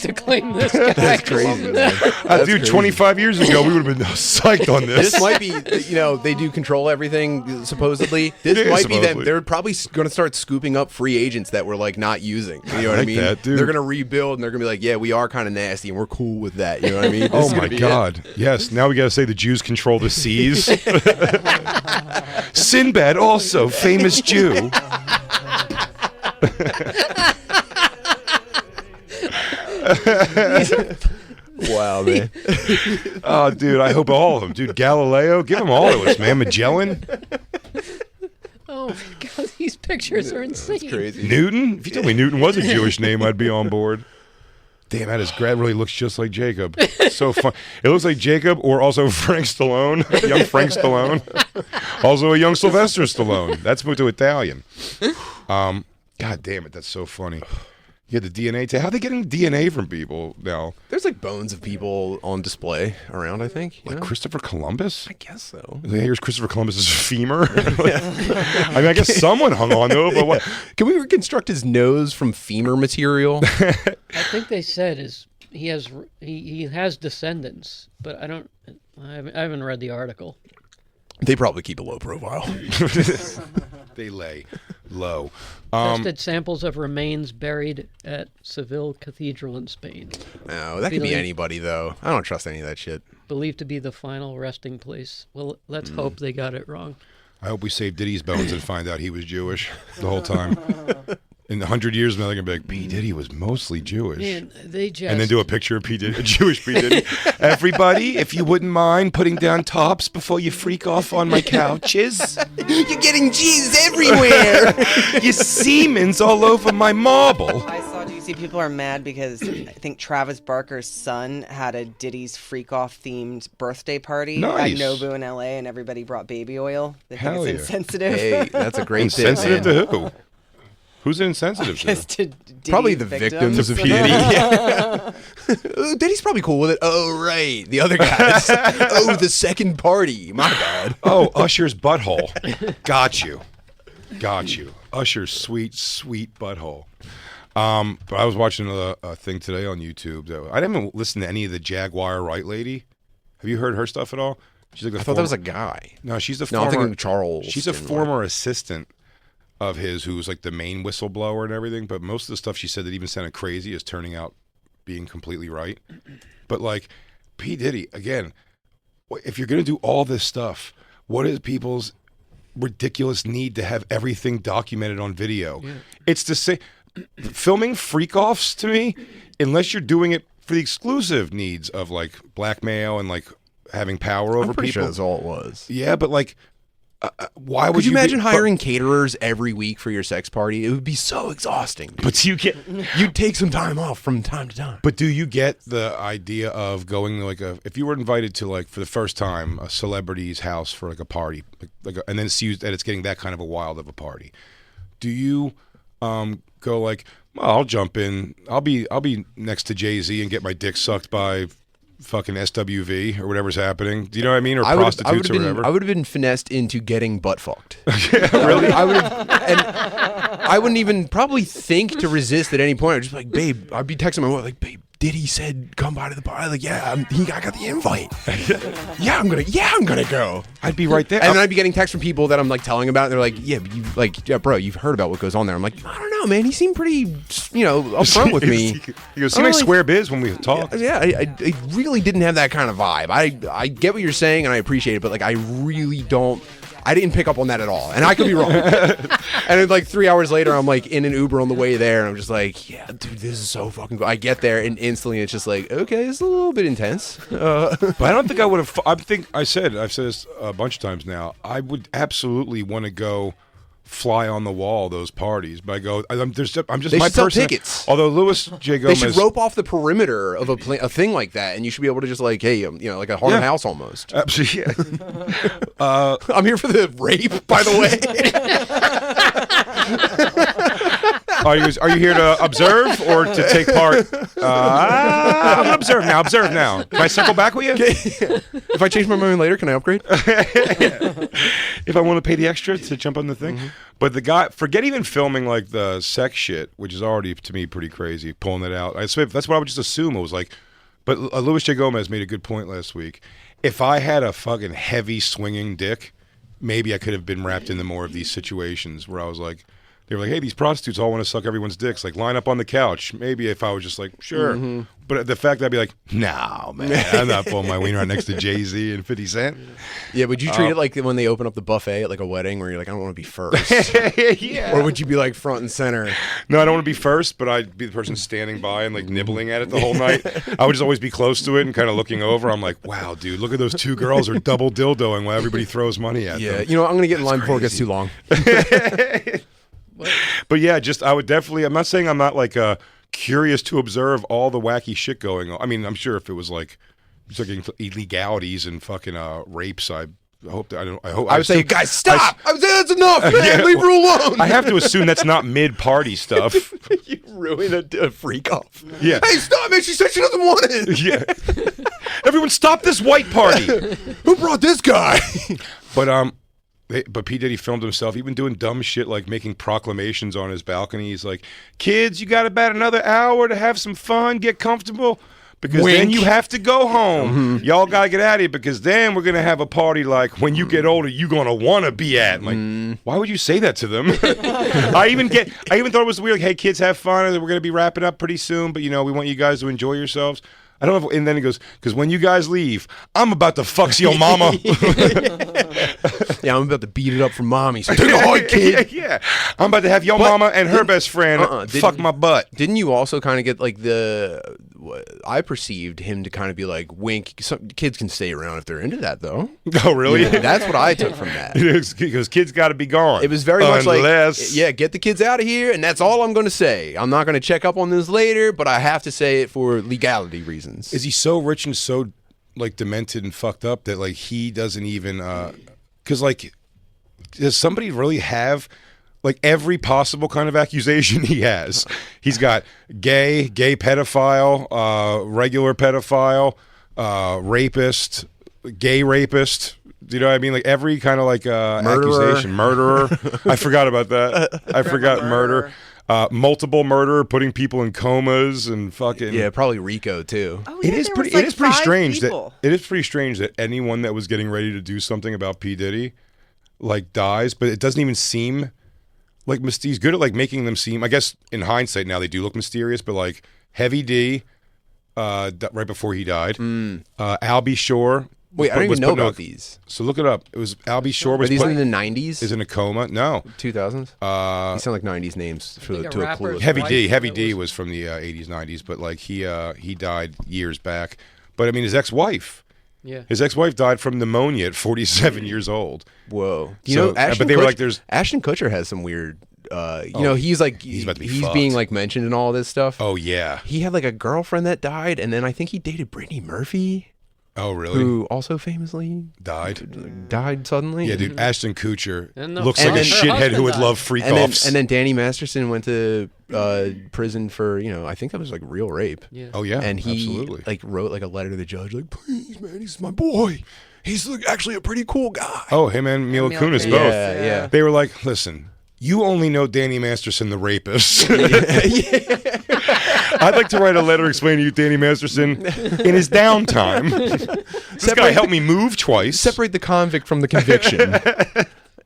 to claim this guy. That's crazy, man. Dude, crazy. 25 years ago, we would have been psyched on this. This might be, they do control everything, supposedly. This Yeah, might be them. supposedly. They're probably going to start scooping up free agents that we're, like, not using. You know what I like mean? that, dude. They're going to rebuild, and they're going to be like, yeah, we are kind of nasty, and we're cool with that. You know what I mean? This Oh is my gonna be God! Yes, now we got to say the Jews control the seas. Sinbad, also famous Jew. it. Wow, man. Oh, dude, I hope all of them. Dude, Galileo, give them all to us, man. Magellan, Oh my God, these pictures are insane. That's crazy. Newton. If you told me Newton was a Jewish name, I'd be on board. Damn, that his grad really looks just like Jacob. So fun. It looks like Jacob, or also Frank Stallone, young Frank Stallone, also a young Sylvester Stallone. That's moved to Italian. God damn it, that's so funny. You had the DNA. How are they getting DNA from people now? There's, like, bones of people on display around, I think. you Like know? Christopher Columbus? I guess so. Here's Christopher Columbus's femur. I mean, I guess someone hung on to it, but what? Can we reconstruct his nose from femur material? I think they said he has descendants, but I haven't read the article. They probably keep a low profile. They lay low. Tested samples of remains buried at Seville Cathedral in Spain, No, that could be Believe- anybody, though. I don't trust any of that shit. believed to be the final resting place. Well, let's hope they got it wrong. I hope we save Diddy's bones and find out he was Jewish the whole time. In 100 years, they're going to be like, P. Diddy was mostly Jewish. Man, they just And then do a picture of P. Diddy, a Jewish P. Diddy. Everybody, if you wouldn't mind putting down tops before you freak off on my couches. You're getting jizz everywhere. Your semen's all over my marble. I saw, do you see people are mad because I think Travis Barker's son had a Diddy's Freak Off themed birthday party Nice. at Nobu in LA and everybody brought baby oil. They think Hell it's yeah. insensitive. Hey, that's a great bit, Insensitive man. to who? Who's it insensitive Guess to? to Diddy Probably the victims of P. Diddy. Yeah. Oh, Diddy's probably cool with it. Oh, right. The other guys. Oh, the second party. My bad. Oh, Usher's butthole. Got you. Got you. Usher's sweet, sweet butthole. But I was watching a thing today on YouTube. Though. I didn't listen to any of the Jaguar Wright lady. Have you heard her stuff at all? She's like I thought that was a guy. No, she's the No, former. I'm thinking Charles. She's a former assistant of his, who's like the main whistleblower and everything. But most of the stuff she said that even sounded crazy is turning out being completely right. But like P. Diddy, again, if you're gonna do all this stuff, what is people's ridiculous need to have everything documented on video? Yeah. It's to say, filming freak-offs to me, unless you're doing it for the exclusive needs of like blackmail and like having power over I'm pretty people. sure that's all it was. Yeah, but like, why would Could you imagine be, hiring caterers every week for your sex party? It would be so exhausting. Dude. But you'd take some time off from time to time. But do you get the idea of going to like if you were invited to like for the first time a celebrity's house for like a party, and then see that it's getting that kind of a wild of a party? Do you go like, well, I'll jump in. I'll be next to Jay-Z and get my dick sucked by fucking SWV or whatever's happening. Do you know what I mean? Or prostitutes or whatever. I would have been finessed into getting butt fucked. Yeah, really? I would have, and I wouldn't even probably think to resist at any point. I'd just be like, babe, I'd be texting my wife like, babe, Diddy said come by to the party. Like, yeah, I got the invite. yeah, I'm gonna go. I'd be right there. And then I'd be getting texts from people that I'm like telling about. And they're like, yeah, bro, you've heard about what goes on there. I'm like, I don't know, man. He seemed pretty, upfront with me. He goes, seemed like square biz when we talked. Yeah, I really didn't have that kind of vibe. I get what you're saying and I appreciate it, but like I really don't. I didn't pick up on that at all, and I could be wrong. And then, like 3 hours later, I'm like in an Uber on the way there, and I'm just like, yeah, dude, this is so fucking cool. I get there, and instantly it's just like, okay, it's a little bit intense. But I don't think I would have. I've said this a bunch of times now. I would absolutely want to go fly on the wall those parties, but I'm just They my should sell person. tickets. Although Louis J. They Gomez, should rope off the perimeter of a thing like that, and you should be able to just like, hey, like a haunted house almost. Absolutely. I'm here for the rape, by the way. Are you here to observe or to take part? I'm gonna observe now. Observe now. Can I circle back with you? If I change my mind later, can I upgrade? If I want to pay the extra to jump on the thing. Mm-hmm. But the guy, forget even filming like the sex shit, which is already to me pretty crazy, pulling it out. That's what I would just assume it was like. But Louis J. Gomez made a good point last week. If I had a fucking heavy swinging dick, maybe I could have been wrapped into more of these situations where I was like, they were like, hey, these prostitutes all want to suck everyone's dicks. Like, line up on the couch. Maybe if I was just like, sure. Mm-hmm. But the fact that I'd be like, no, man, I'm not pulling my wiener out next to Jay-Z and 50 Cent. Yeah, would you treat it like when they open up the buffet at like a wedding where you're like, I don't want to be first? Yeah. Or would you be like front and center? No, I don't want to be first, but I'd be the person standing by and like nibbling at it the whole night. I would just always be close to it and kind of looking over. I'm like, wow, dude, look at those two girls are double dildoing while everybody throws money at them. Yeah, I'm going to get in line before it gets too long. But yeah, I would definitely, I'm not saying I'm not like curious to observe all the wacky shit going on. I mean, I'm sure if it was like illegalities and fucking rapes, I hope that I would say, guys, stop! I would say that's enough, man. Leave her alone. I have to assume that's not mid-party stuff. You ruin a freak off. Yeah. Hey, stop, man! She said she doesn't want it. Yeah. Everyone, stop this white party. Who brought this guy? But P. Diddy filmed himself even doing dumb shit like making proclamations on his balcony. He's like, kids, you got about another hour to have some fun, get comfortable, because then you have to go home. Mm-hmm. Y'all got to get out of here because then we're going to have a party like when you get older, you're going to want to be at. Like, why would you say that to them? I even thought it was weird. Like, hey, kids, have fun. We're going to be wrapping up pretty soon, but, we want you guys to enjoy yourselves. I don't know and then he goes, because when you guys leave, I'm about to fuck your mama. Yeah, I'm about to beat it up for mommy. So take a hard kid. Yeah. I'm about to have your mama and her best friend fuck my butt. Didn't you also kind of get like I perceived him to kind of be like, wink, some kids can stay around if they're into that though. Oh, really? Yeah, that's what I took from that. Because kids got to be gone. It was very much like, yeah, get the kids out of here, and that's all I'm going to say. I'm not going to check up on this later, but I have to say it for legality reasons. Is he so rich and so like demented and fucked up that like he doesn't even because like does somebody really have like every possible kind of accusation he has? He's got gay pedophile, regular pedophile, rapist, gay rapist, Do you know what I mean? Like every kind of like Murderer. accusation, murderer. I forgot about that. I forgot murder. Multiple murder, putting people in comas and fucking. Yeah, probably Rico too. Oh, It yeah, is there pretty. was, like, It is pretty 5 strange people. that it is pretty strange that anyone that was getting ready to do something about P Diddy, like dies, but it doesn't even seem like he's good at like making them seem. I guess in hindsight now they do look mysterious, but like Heavy D, right before he died, Albie Shore. Wait, I don't even know about these. So look it up. It was Albie Shore Are was these put- in the 90s? is in a coma. No, 2000s? These sound like 90s names think a to a rapper's clue. Heavy wife D. Heavy that D was- was from the 80s, 90s, but like he died years back. But I mean, his ex-wife. Yeah. His ex-wife died from pneumonia at 47 years old. Whoa. You So, know, Ashton but they were Kutcher, like, there's- Ashton Kutcher has some weird. You know, he's like he's about to be he's fucked. being like mentioned in all this stuff. Oh yeah. He had like a girlfriend that died, and then I think he dated Brittany Murphy, Oh really? who also famously Died. suddenly. Yeah, dude. Ashton Kutcher And the- looks and like a then- shithead her who would husband love died. freak And then, offs. and then Danny Masterson went to prison for, you know, I think that was like real rape. Yeah. oh yeah, And he absolutely. like wrote like a letter to the judge, like, please, man, he's my boy. He's like, actually a pretty cool guy. Oh, him and Mila Mila Kunis Kunis. both. Yeah. They were like, listen, you only know Danny Masterson, the rapist. I'd like to write a letter explaining to you Danny Masterson in his downtime. This guy helped me move twice. Separate the convict from the conviction.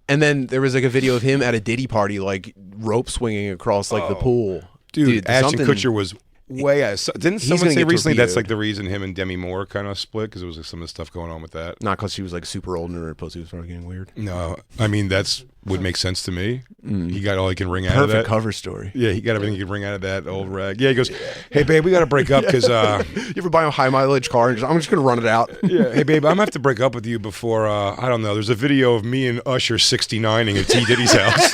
And then there was like a video of him at a Diddy party, like rope swinging across like the pool. Dude, Ashton something- Kutcher was way out. Didn't He's someone gonna say get recently that's torpedoed. like the reason him and Demi Moore kind of split? Because it was like some of the stuff going on with that. Not because she was like super old and her pussy was starting getting weird. No, I mean, that's would make sense to me. He got all he can wring out of Perfect that. cover story. Yeah, he got everything he could wring out of that old rag. Yeah, he goes, hey, babe, we got to break up because, You ever buy a high mileage car and just, I'm just gonna run it out? yeah, hey, babe, I'm going to have to break up with you before, I don't know, there's a video of me and Usher 69ing at T. Diddy's house.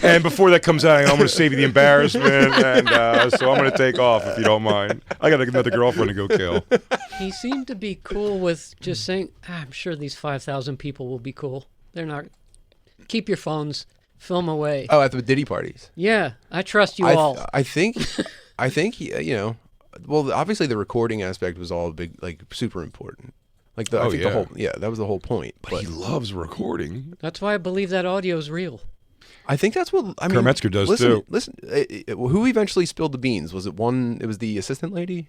And before that comes out, I'm going to save you the embarrassment, and so I'm going to take off if you don't mind. I got another girlfriend to go kill. He seemed to be cool with just saying, I'm sure these 5,000 people will be cool. They're not. Keep your phones, film away. Oh, at the Diddy parties. Yeah, I trust you all. I think, you know, well, obviously the recording aspect was all big, like super important. Like I think the whole, that was the whole point. But he loves recording. That's why I believe that audio is real. I think that's what I mean. Kurt Metzger does listen, too. Listen, who eventually spilled the beans? Was it one? It was the assistant lady.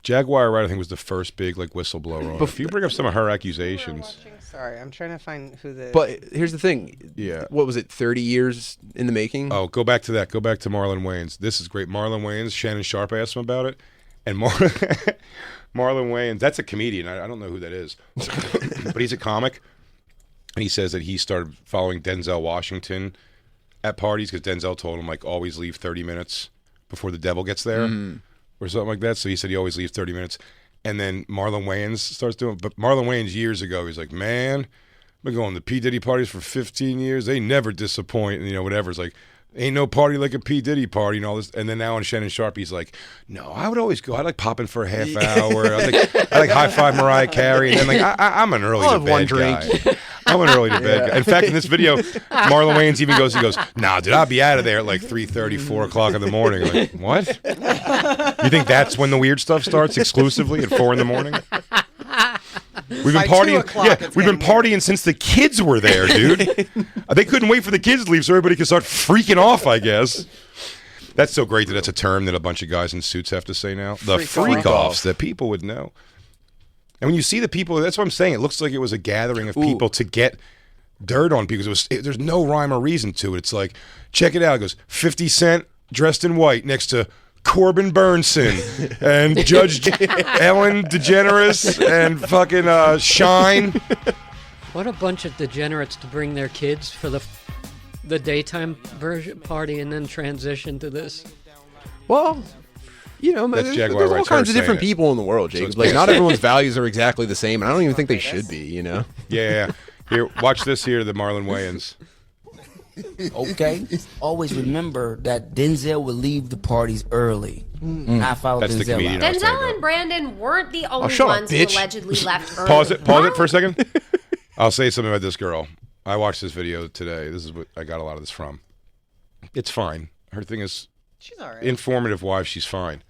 Jaguar Wright, I think, was the first big like whistleblower. On it. If you bring up some of her accusations, Sorry, I'm trying to find who the. But here's the thing. Yeah. What was it? 30 years in the making. oh, go back to that. Go back to Marlon Wayans. This is great. Marlon Wayans. Shannon Sharp asked him about it, and Marlon Wayans. That's a comedian. I don't know who that is, but he's a comic, and he says that he started following Denzel Washington at parties because Denzel told him like always leave 30 minutes before the devil gets there or something like that. So he said he always leaves 30 minutes. And then Marlon Wayans starts doing it. But Marlon Wayans years ago, he's like, man, I've been going to P. Diddy parties for 15 years. They never disappoint. And, you know, whatever. It's like, ain't no party like a P. Diddy party and all this. And then now on Shannon Sharp, he's like, no, I would always go. I like popping for a half hour. I like high five Mariah Carey. And then like, I'm an early I'll to have one bed drink. guy. I'm an early to bed guy. In fact, in this video, Marlon Wayans even goes, nah, dude, I'll be out of there at like 3:30, 4 o'clock in the morning. I'm like, what? You think that's when the weird stuff starts exclusively at 4 in the morning? We've been By 2 partying. o'clock, Yeah, it's we've been getting partying since the kids were there, dude. They couldn't wait for the kids to leave so everybody could start freaking off, I guess. That's so great that that's a term that a bunch of guys in suits have to say now. The freak offs that people would know. And when you see the people, that's what I'm saying. It looks like it was a gathering of people to get dirt on people. There's no rhyme or reason to it. It's like, check it out. It goes 50 Cent dressed in white next to Corbin Burnson and Judge Ellen DeGeneres and fucking Shine. What a bunch of degenerates to bring their kids for the daytime version party and then transition to this. Well, you know, That's there's Jaguar all Wright's kinds of her different saying it. people in the world, Jacob. it's Like, bad. not everyone's values are exactly the same, and I don't even think they should be, you know? Yeah. Here, watch this here, the Marlon Wayans. Okay? Always remember that Denzel would leave the parties early. I follow That's the Denzel comedian. out. Denzel and Brandon weren't the only shut up, ones who bitch. allegedly left early. Pause it for a second. I'll say something about this girl. I watched this video today. This is what I got a lot of this from. It's fine. Her thing is She's all right. informative wise, she's fine.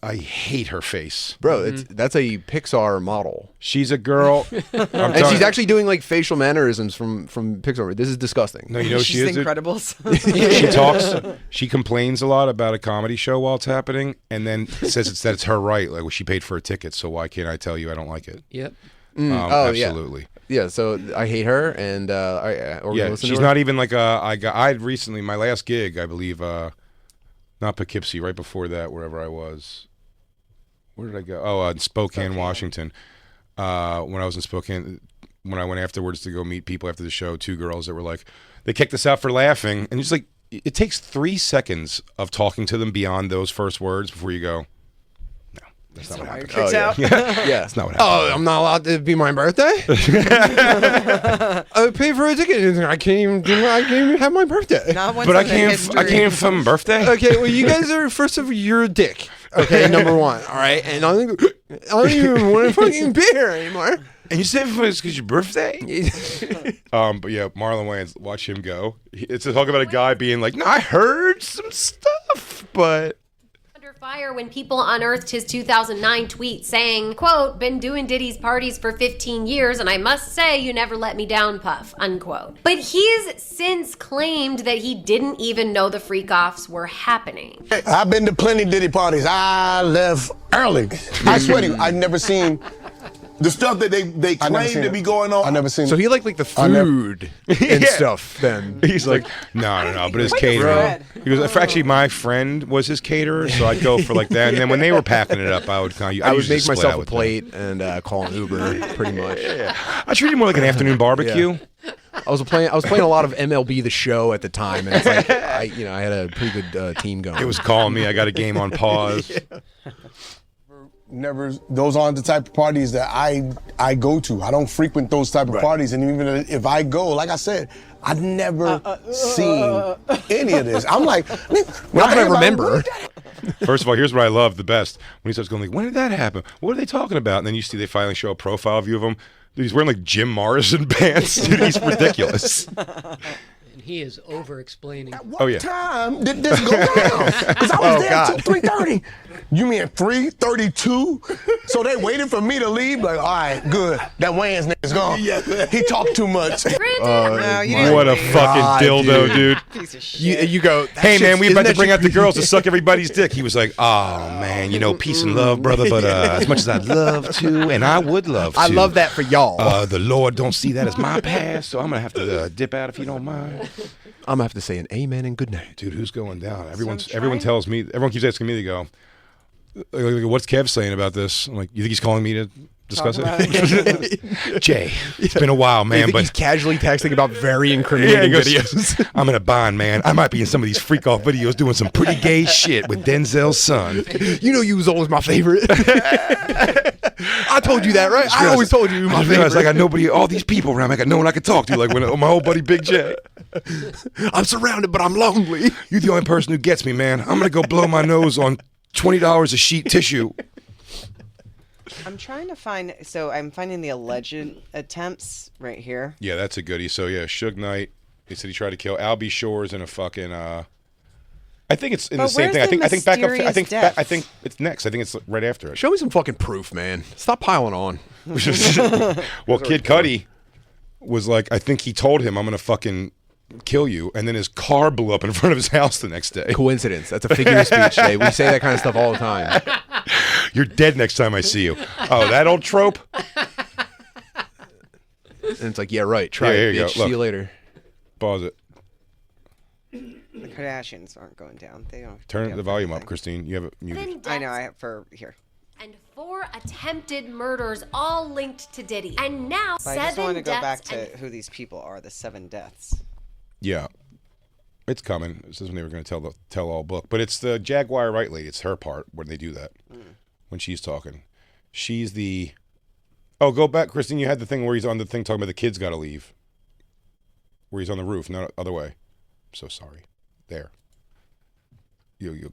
I hate her face. Bro, that's a Pixar model. She's a girl. And she's actually doing like facial mannerisms from Pixar. This is disgusting. No, you know what she She's is, dude? Incredibles. She talks. She complains a lot about a comedy show while it's happening, and then says that it's her right. Like, well, she paid for a ticket, so why can't I tell you I don't like it? Yep. Absolutely. Yeah, so I hate her, and She's not even like I had recently my last gig, I believe, not Poughkeepsie, right before that, wherever I was. Where did I go? Oh, in Spokane, Washington. When I was in Spokane, when I went afterwards to go meet people after the show, 2 girls that were like, they kicked us out for laughing, and it's like it takes 3 seconds of talking to them beyond those first words before you go, no, that's not what happened. Yeah, That's not what happened. I'm not allowed to be my birthday. I paid for a ticket. I can't even have my birthday. Not once But I in the can't history. from birthday. Okay, well, you guys are first of all, you're a dick. Okay, number 1. All right, and I don't even want to fucking be here anymore. And you said it's because your birthday? But yeah, Marlon Wayans, watch him go. It's a talk about a guy being like, no, I heard some stuff, but... Under fire when people unearthed his 2009 tweet saying, quote, been doing Diddy's parties for 15 years and I must say you never let me down, Puff, unquote. But he's since claimed that he didn't even know the freak-offs were happening. I've been to plenty Diddy parties. I left early. I swear to you, I've never seen the stuff that they claim to be going on. I never seen. So he liked the food and stuff. Then he's like, no, but his catering. He goes, actually, my friend was his caterer, so I'd go for like that. And then when they were packing it up, I would make myself a plate and call an Uber, pretty much. Yeah. I treated it more like an afternoon barbecue. Yeah. I was playing a lot of MLB The Show at the time, and it's like I had a pretty good team going. It was calling me. I got a game on pause. Yeah. Never. Those aren't the type of parties that I go to. I don't frequent those type of parties, and even if I go, like I said, I've never seen any of this. I'm like, not that I remember. First of all, here's what I love the best. When he starts going like, when did that happen? What are they talking about? And then you see they finally show a profile view of him. Dude, he's wearing like Jim Morrison pants. Dude, he's ridiculous. And he is over-explaining. What time did this go down? Because I was there till 3:30. You mean 3:32? So they waited for me to leave? Like, all right, good. That Wayans nigga's gone. He talked too much. What a fucking dildo, dude. Piece of shit. You go, hey, man, we about to bring out the girls to suck everybody's dick. He was like, oh, man, peace and love, brother, but as much as I'd love to, and I would love to. I love that for y'all. The Lord don't see that as my past, so I'm going to have to dip out if you don't mind. I'm going to have to say an amen and good night. Dude, who's going down? Everyone keeps asking me to go, what's Kev saying about this? I'm like, you think he's calling me to discuss it? Jay, it's been a while, man. But he's casually texting about very incriminating videos. I'm in a bond, man. I might be in some of these freak off videos doing some pretty gay shit with Denzel's son. You was always my favorite. I told you that, right? I always told you my favorite. I got nobody, all these people around me. I got no one I could talk to. Like when my old buddy Big J. I'm surrounded, but I'm lonely. You're the only person who gets me, man. I'm gonna go blow my nose on $20 a sheet tissue. I'm trying to find. So I'm finding the alleged attempts right here. Yeah, that's a goodie. So yeah, Suge Knight. He said he tried to kill Albie Shores in a fucking. I think it's in the same thing. I think back up. I think it's next. I think it's right after it. Show me some fucking proof, man. Stop piling on. Well, Kid Cudi was like, I think he told him, I'm gonna fucking kill you, and then his car blew up in front of his house the next day. Coincidence. That's a figure of speech, Jay. We say that kind of stuff all the time. You're dead next time I see you. Oh, that old trope? And it's like, yeah, right. Try it, here you bitch. go. See you later. Pause it. The Kardashians aren't going down. They don't. Turn the volume up, Christine. You have it muted. I know. I have for here. And 4 attempted murders, all linked to Diddy. And now But 7 I just want to go back deaths to who these people are. The 7 deaths. Yeah. It's coming. This is when they were going to tell the tell-all book. But it's the Jaguar Wright lady. It's her part when they do that. When she's talking. She's the... Oh, go back, Christine. You had the thing where he's on the thing talking about the kids got to leave. Where he's on the roof, not other way. I'm so sorry. There.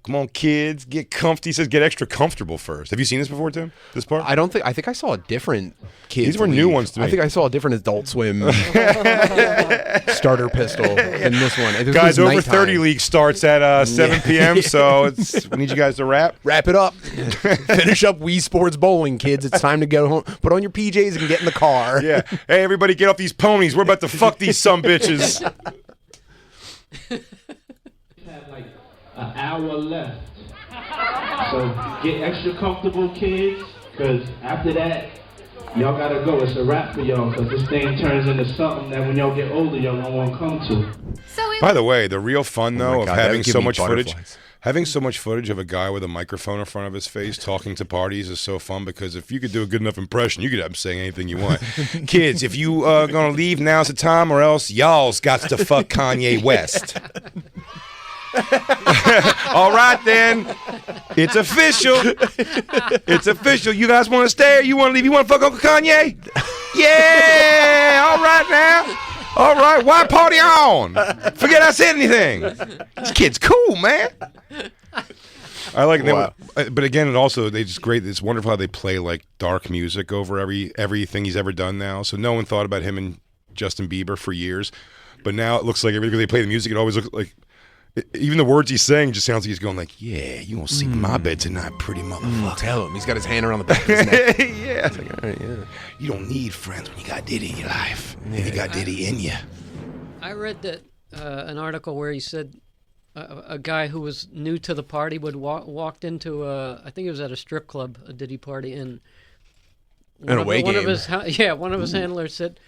Come on, kids, get comfy. He says get extra comfortable first. Have you seen this before, Tim? This part? I don't think. I think I saw a different kid. These were new ones to me. I think I saw a different Adult Swim starter pistol in this one. This guys, was over nighttime. 30 league starts at 7 p.m. So we need you guys to wrap it up. Finish up Wii Sports Bowling, kids. It's time to go home. Put on your PJs and get in the car. Yeah. Hey, everybody, get off these ponies. We're about to fuck these sumbitches. An hour left. So get extra comfortable, kids, because after that, y'all gotta go. It's a wrap for y'all, because this thing turns into something that when y'all get older, y'all don't want to come to. By the way, the real fun, though, of God, having give so me much footage. butterflies. Having so much footage of a guy with a microphone in front of his face talking to parties is so fun because if you could do a good enough impression, you could have him saying anything you want. Kids, if you gonna leave, now's the time, or else y'all's got to fuck Kanye West. All right, then. It's official. It's official. You guys want to stay or you want to leave? You want to fuck Uncle Kanye? Yeah. All right, now. All right. Why party on? Forget I said anything. This kid's cool, man. I like them. But again, it also, they just great. It's wonderful how they play like dark music over everything he's ever done now. So no one thought about him and Justin Bieber for years. But now it looks like every time they play the music, it always looks like even the words he's saying just sounds like he's going like, yeah, you won't sleep in my bed tonight, pretty motherfucker. Tell him. He's got his hand around the back of his neck. Yeah. It's like, all right, yeah. You don't need friends when you got Diddy in your life. And you got Diddy in you. I read that an article where he said a guy who was new to the party walked into I think it was at a strip club, a Diddy party, and one of his handlers said,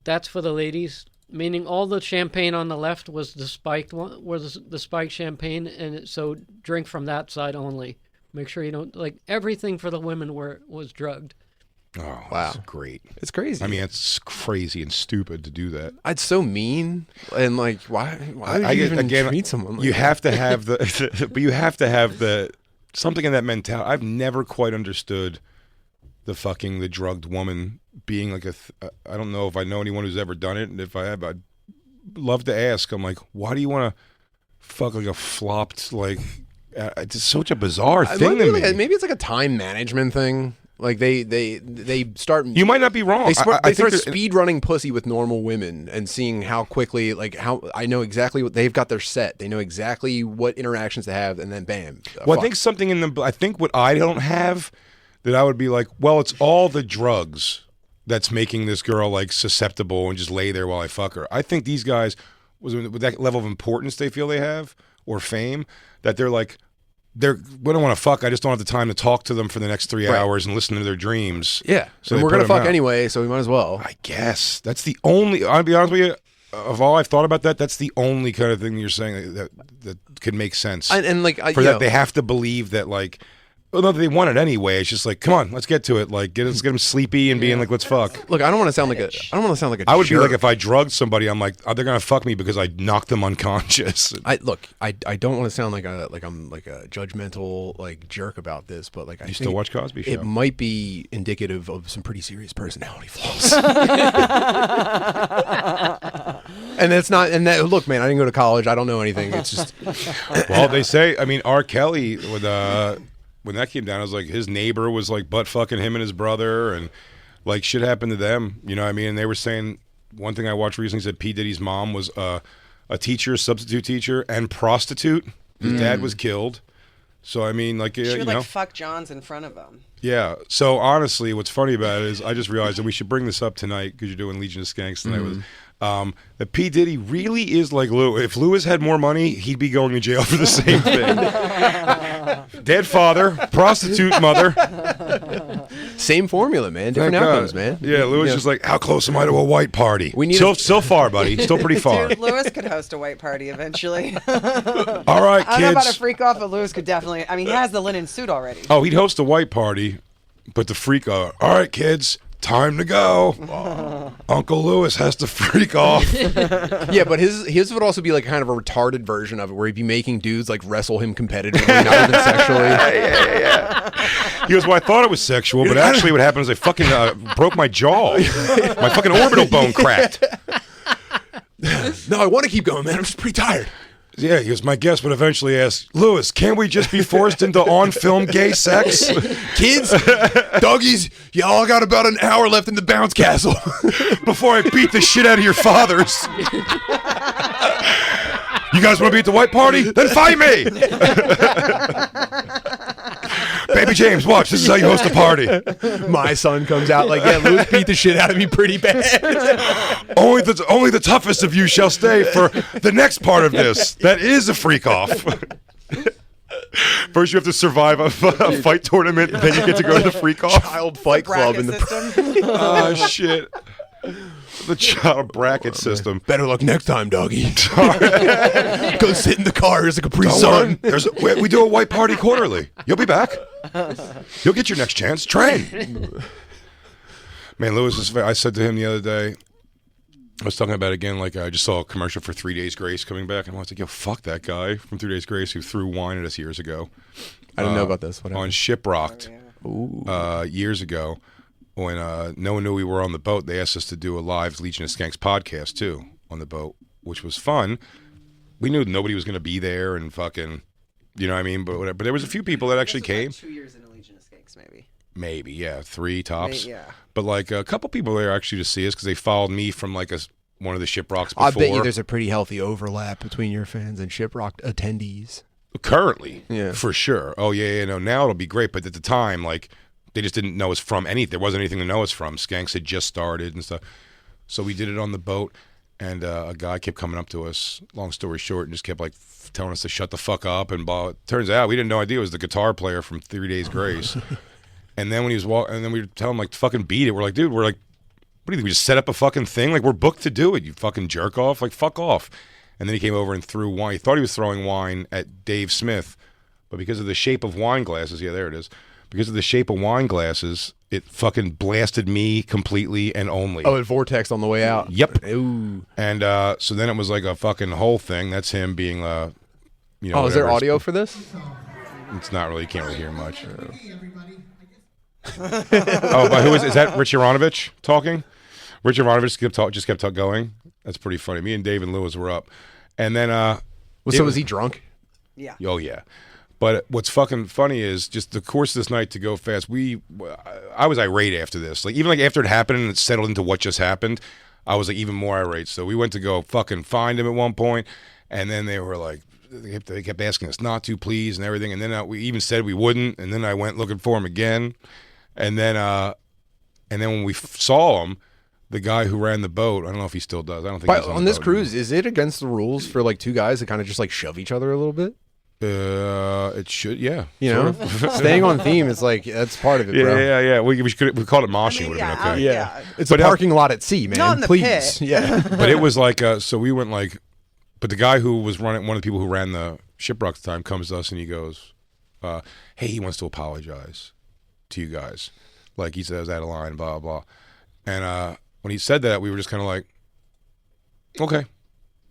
"That's for the ladies." Meaning all the champagne on the left was the spiked one, was the spiked champagne, and so drink from that side only. Make sure you don't everything for the women was drugged. Oh, wow, that's great. It's crazy. I mean, it's crazy and stupid to do that. It's so mean, and why would you even treat someone like you that? Have to have but you have to have something in that mentality. I've never quite understood the drugged woman being like I don't know if I know anyone who's ever done it, and if I have, I'd love to ask. I'm like, why do you want to fuck like a flopped it's such a bizarre thing to me. Maybe it's like a time management thing. Like they start. You might not be wrong. They start speed running pussy with normal women and seeing how quickly, how I know exactly what they've got their set. They know exactly what interactions to have, and then bam. Well, I think something I think what I don't have that I would be like, well, it's all the drugs that's making this girl susceptible and just lay there while I fuck her. I think these guys, with that level of importance they feel they have or fame, that we don't want to fuck. I just don't have the time to talk to them for the next 3 hours and listen to their dreams. Yeah. So we're going to fuck anyway, so we might as well. I guess. That's the only, I'll be honest with you, of all I've thought about that's the only kind of thing you're saying that could make sense. And they have to believe that well, no, they want it anyway. It's just come on, let's get to it. Let's get them sleepy and being let's fuck. Look, I don't want to sound like a. I would be like, if I drugged somebody, I'm like, oh, they're gonna fuck me because I knocked them unconscious. I don't want to sound like I'm like a judgmental jerk about this, but I you still watch Cosby Show. It might be indicative of some pretty serious personality flaws. And that's not. And that, look, man, I didn't go to college. I don't know anything. It's just. Well, they say. I mean, R. Kelly with when that came down, I was like, his neighbor was butt fucking him and his brother, and shit happened to them. You know what I mean? And they were saying, one thing I watched recently said P. Diddy's mom was a teacher, substitute teacher, and prostitute. His dad was killed. So I mean, she would fuck Johns in front of him. Yeah. So honestly, what's funny about it is I just realized that we should bring this up tonight because you're doing Legion of Skanks tonight with. That P. Diddy really is like Lewis. If Lewis had more money, he'd be going to jail for the same thing. Dead father, prostitute mother. Same formula, man. Different outcomes, man. Yeah, Lewis is like, how close am I to a white party? We need still far, buddy. Still pretty far. Dude, Lewis could host a white party eventually. All right, I don't know about a freak off, but Lewis could definitely. I mean, he has the linen suit already. Oh, he'd host a white party, but the freak all right, kids. Time to go. Uncle Lewis has to freak off. Yeah, but his would also be kind of a retarded version of it, where he'd be making dudes wrestle him competitively, not even sexually. Yeah. He goes, well, I thought it was sexual, but actually what happened is I fucking broke my jaw. My fucking orbital bone cracked. No, I want to keep going, man. I'm just pretty tired. Yeah, he goes, my guest would eventually ask, Lewis, can't we just be forced into on-film gay sex? Kids, doggies, y'all got about an hour left in the bounce castle before I beat the shit out of your fathers. You guys want to be at the white party? Then fight me! Baby James, watch. This is how you host a party. My son comes out like, yeah, Lewis beat the shit out of me pretty bad. only the toughest of you shall stay for the next part of this. That is a freak off. First, you have to survive a fight tournament, then you get to go to the freak off. Child fight club in the. Oh shit. The child bracket system. Better luck next time, doggy. Go sit in the car. Here's a Capri Sun. We do a white party quarterly. You'll be back. You'll get your next chance. Train. Man, Lewis I said to him the other day, I was talking about it again, like I just saw a commercial for 3 Days Grace coming back, and I was like, yo, fuck that guy from 3 Days Grace who threw wine at us years ago. I didn't know about this. What happened? On Shiprocked years ago. When no one knew we were on the boat, they asked us to do a live Legion of Skanks podcast, too, on the boat, which was fun. We knew nobody was going to be there and fucking, you know what I mean? But whatever. But there was a few people that actually came. Like 2 years in a Legion of Skanks, maybe. Maybe, yeah. 3 tops. Yeah. But like a couple people there actually to see us because they followed me from like one of the Shiprocks before. I bet you there's a pretty healthy overlap between your fans and Shiprocked attendees. Currently, yeah, for sure. Oh, yeah, no, now it'll be great. But at the time, like, they just didn't know us from anything. There wasn't anything to know us from. Skanks had just started and stuff. So we did it on the boat, and a guy kept coming up to us, long story short, and just kept, like, telling us to shut the fuck up. And blah. Turns out we didn't know idea it was the guitar player from 3 Days Grace. And then when he was and then we would tell him, like, fucking beat it. We're like, dude, what do you think? We just set up a fucking thing? Like, we're booked to do it, you fucking jerk off. Like, fuck off. And then he came over and threw wine. He thought he was throwing wine at Dave Smith, but because of the shape of wine glasses, yeah, there it is. Because of the shape of wine glasses, it fucking blasted me completely and only. Oh, it vortexed on the way out. Yep. Ooh. And so then it was like a fucking whole thing. That's him being, you know. Oh, is there audio for this? It's not really. You can't really hear much. Oh, but who is that? Rich Aronovich talking? Rich Aronovich just kept going. That's pretty funny. Me and Dave and Lewis were up, and then so was he drunk? Yeah. Oh yeah. But what's fucking funny is just the course of this night, to go fast. I was irate after this. Like, even like after it happened and it settled into what just happened, I was like even more irate. So we went to go fucking find him at one point, and then they were like, they kept asking us not to, please, and everything. And then we even said we wouldn't, and then I went looking for him again, and then when we saw him, the guy who ran the boat, I don't know if he still does. I don't think he's on this cruise. Is it against the rules for like two guys to kind of just like shove each other a little bit? It should, yeah. You know, staying on theme is like that's part of it, bro. Yeah. We called it moshing. Would have been okay. Yeah, it's a parking lot at sea, man. Not in the Please, pit. Yeah. But it was like, so we went like, but the guy who was running, one of the people who ran the Shiprock at the time, comes to us and he goes, "Hey, he wants to apologize to you guys. Like he says out of line, blah blah." And when he said that, we were just kind of like, "Okay,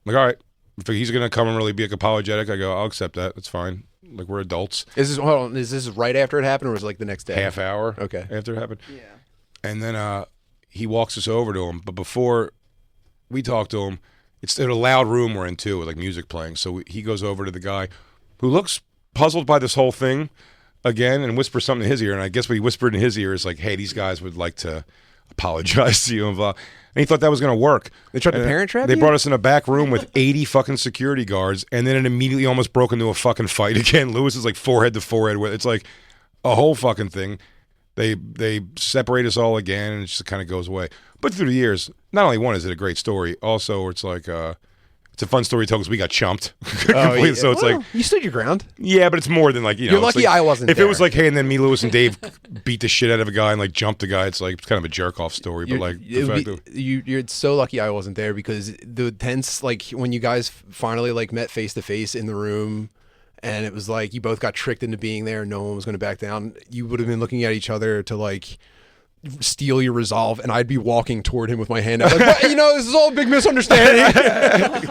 like all right." If he's gonna come and really be like apologetic, I go, I'll accept that. That's fine. Like, we're adults. Is this right after it happened, or was it like the next day? Half hour. Okay. After it happened. Yeah. And then he walks us over to him, but before we talk to him, it's in a loud room we're in too, with like music playing. So he goes over to the guy who looks puzzled by this whole thing again and whispers something in his ear. And I guess what he whispered in his ear is like, "Hey, these guys would like to apologize to you," and blah. And he thought that was going to work. They tried to parent trap They you? brought us in a back room with 80 fucking security guards, and then it immediately almost broke into a fucking fight again. Lewis is like forehead to forehead with. It's like a whole fucking thing. They separate us all again, and it just kind of goes away. But through the years, not only one is it a great story, also it's like it's a fun story to tell because we got chumped. Yeah. So it's like you stood your ground. Yeah, but it's more than like, you know. You're lucky like, I wasn't If there. it was like, hey, and then me, Lewis, and Dave beat the shit out of a guy and like jumped a guy, it's like it's kind of a jerk off story. But like the fact that you're so lucky I wasn't there, because the tense, like when you guys finally like met face to face in the room, and it was like you both got tricked into being there and no one was going to back down. You would have been looking at each other to like steal your resolve, and I'd be walking toward him with my hand out. Like, you know, this is all a big misunderstanding.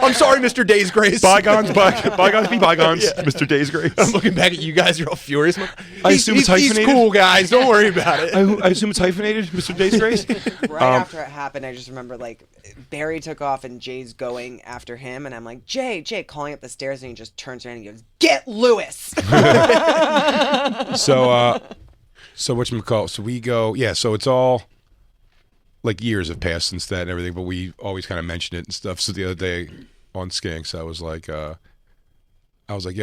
I'm sorry, Mr. Days Grace. Bygones be bygones, Mr. Days Grace. I'm looking back at you guys. You're all furious. I assume it's hyphenated. He's cool, guys. Don't worry about it. I assume it's hyphenated, Mr. Days Grace. Right after it happened, I just remember like Barry took off and Jay's going after him, and I'm like, Jay, calling up the stairs, and he just turns around and goes, "Get Lewis." So whatchamacallit? So we go, so it's all like years have passed since that and everything, but we always kind of mention it and stuff. So the other day on Skanks, I was like, yeah,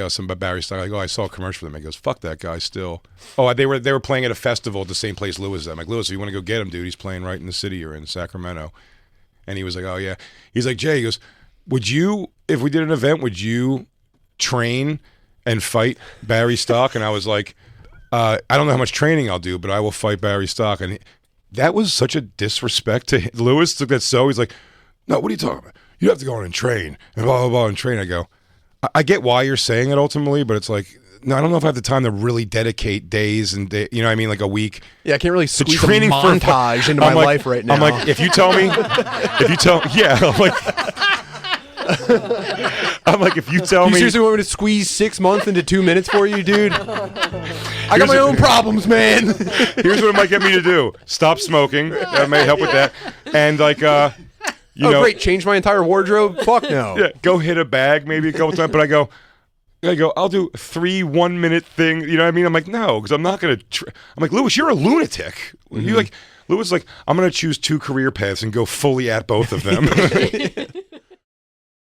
something about Barry Stock. Like, I saw a commercial for them. He goes, fuck that guy still. Oh, they were playing at a festival at the same place Lewis is at. I'm like, Lewis, if you want to go get him, dude, he's playing right in the city you're in, Sacramento. And he was like, oh yeah. He's like, Jay, he goes, would you, if we did an event, would you train and fight Barry Stock? And I was like, I don't know how much training I'll do, but I will fight Barry Stock. And that was such a disrespect to Lewis. Took that so he's like, no, what are you talking about? You have to go in and train and blah blah blah and train. I go, I get why you're saying it ultimately, but it's like, no, I don't know if I have the time to really dedicate days and you know what I mean, like a week. Yeah, I can't really squeeze training a montage into my life right now. I'm like, if you tell me, I'm like, if you tell me, you seriously want me to squeeze 6 months into 2 minutes for you, dude? I got my own problems, man. Here's what it might get me to do: stop smoking. That may help with that. And like, you know, great, change my entire wardrobe. Fuck no. Yeah, go hit a bag maybe a couple times. But I go, I'll do 3 1-minute things. You know what I mean? I'm like, no, because I'm not gonna. I'm like, Lewis, you're a lunatic. You like. Lewis is like, I'm going to choose 2 career paths and go fully at both of them.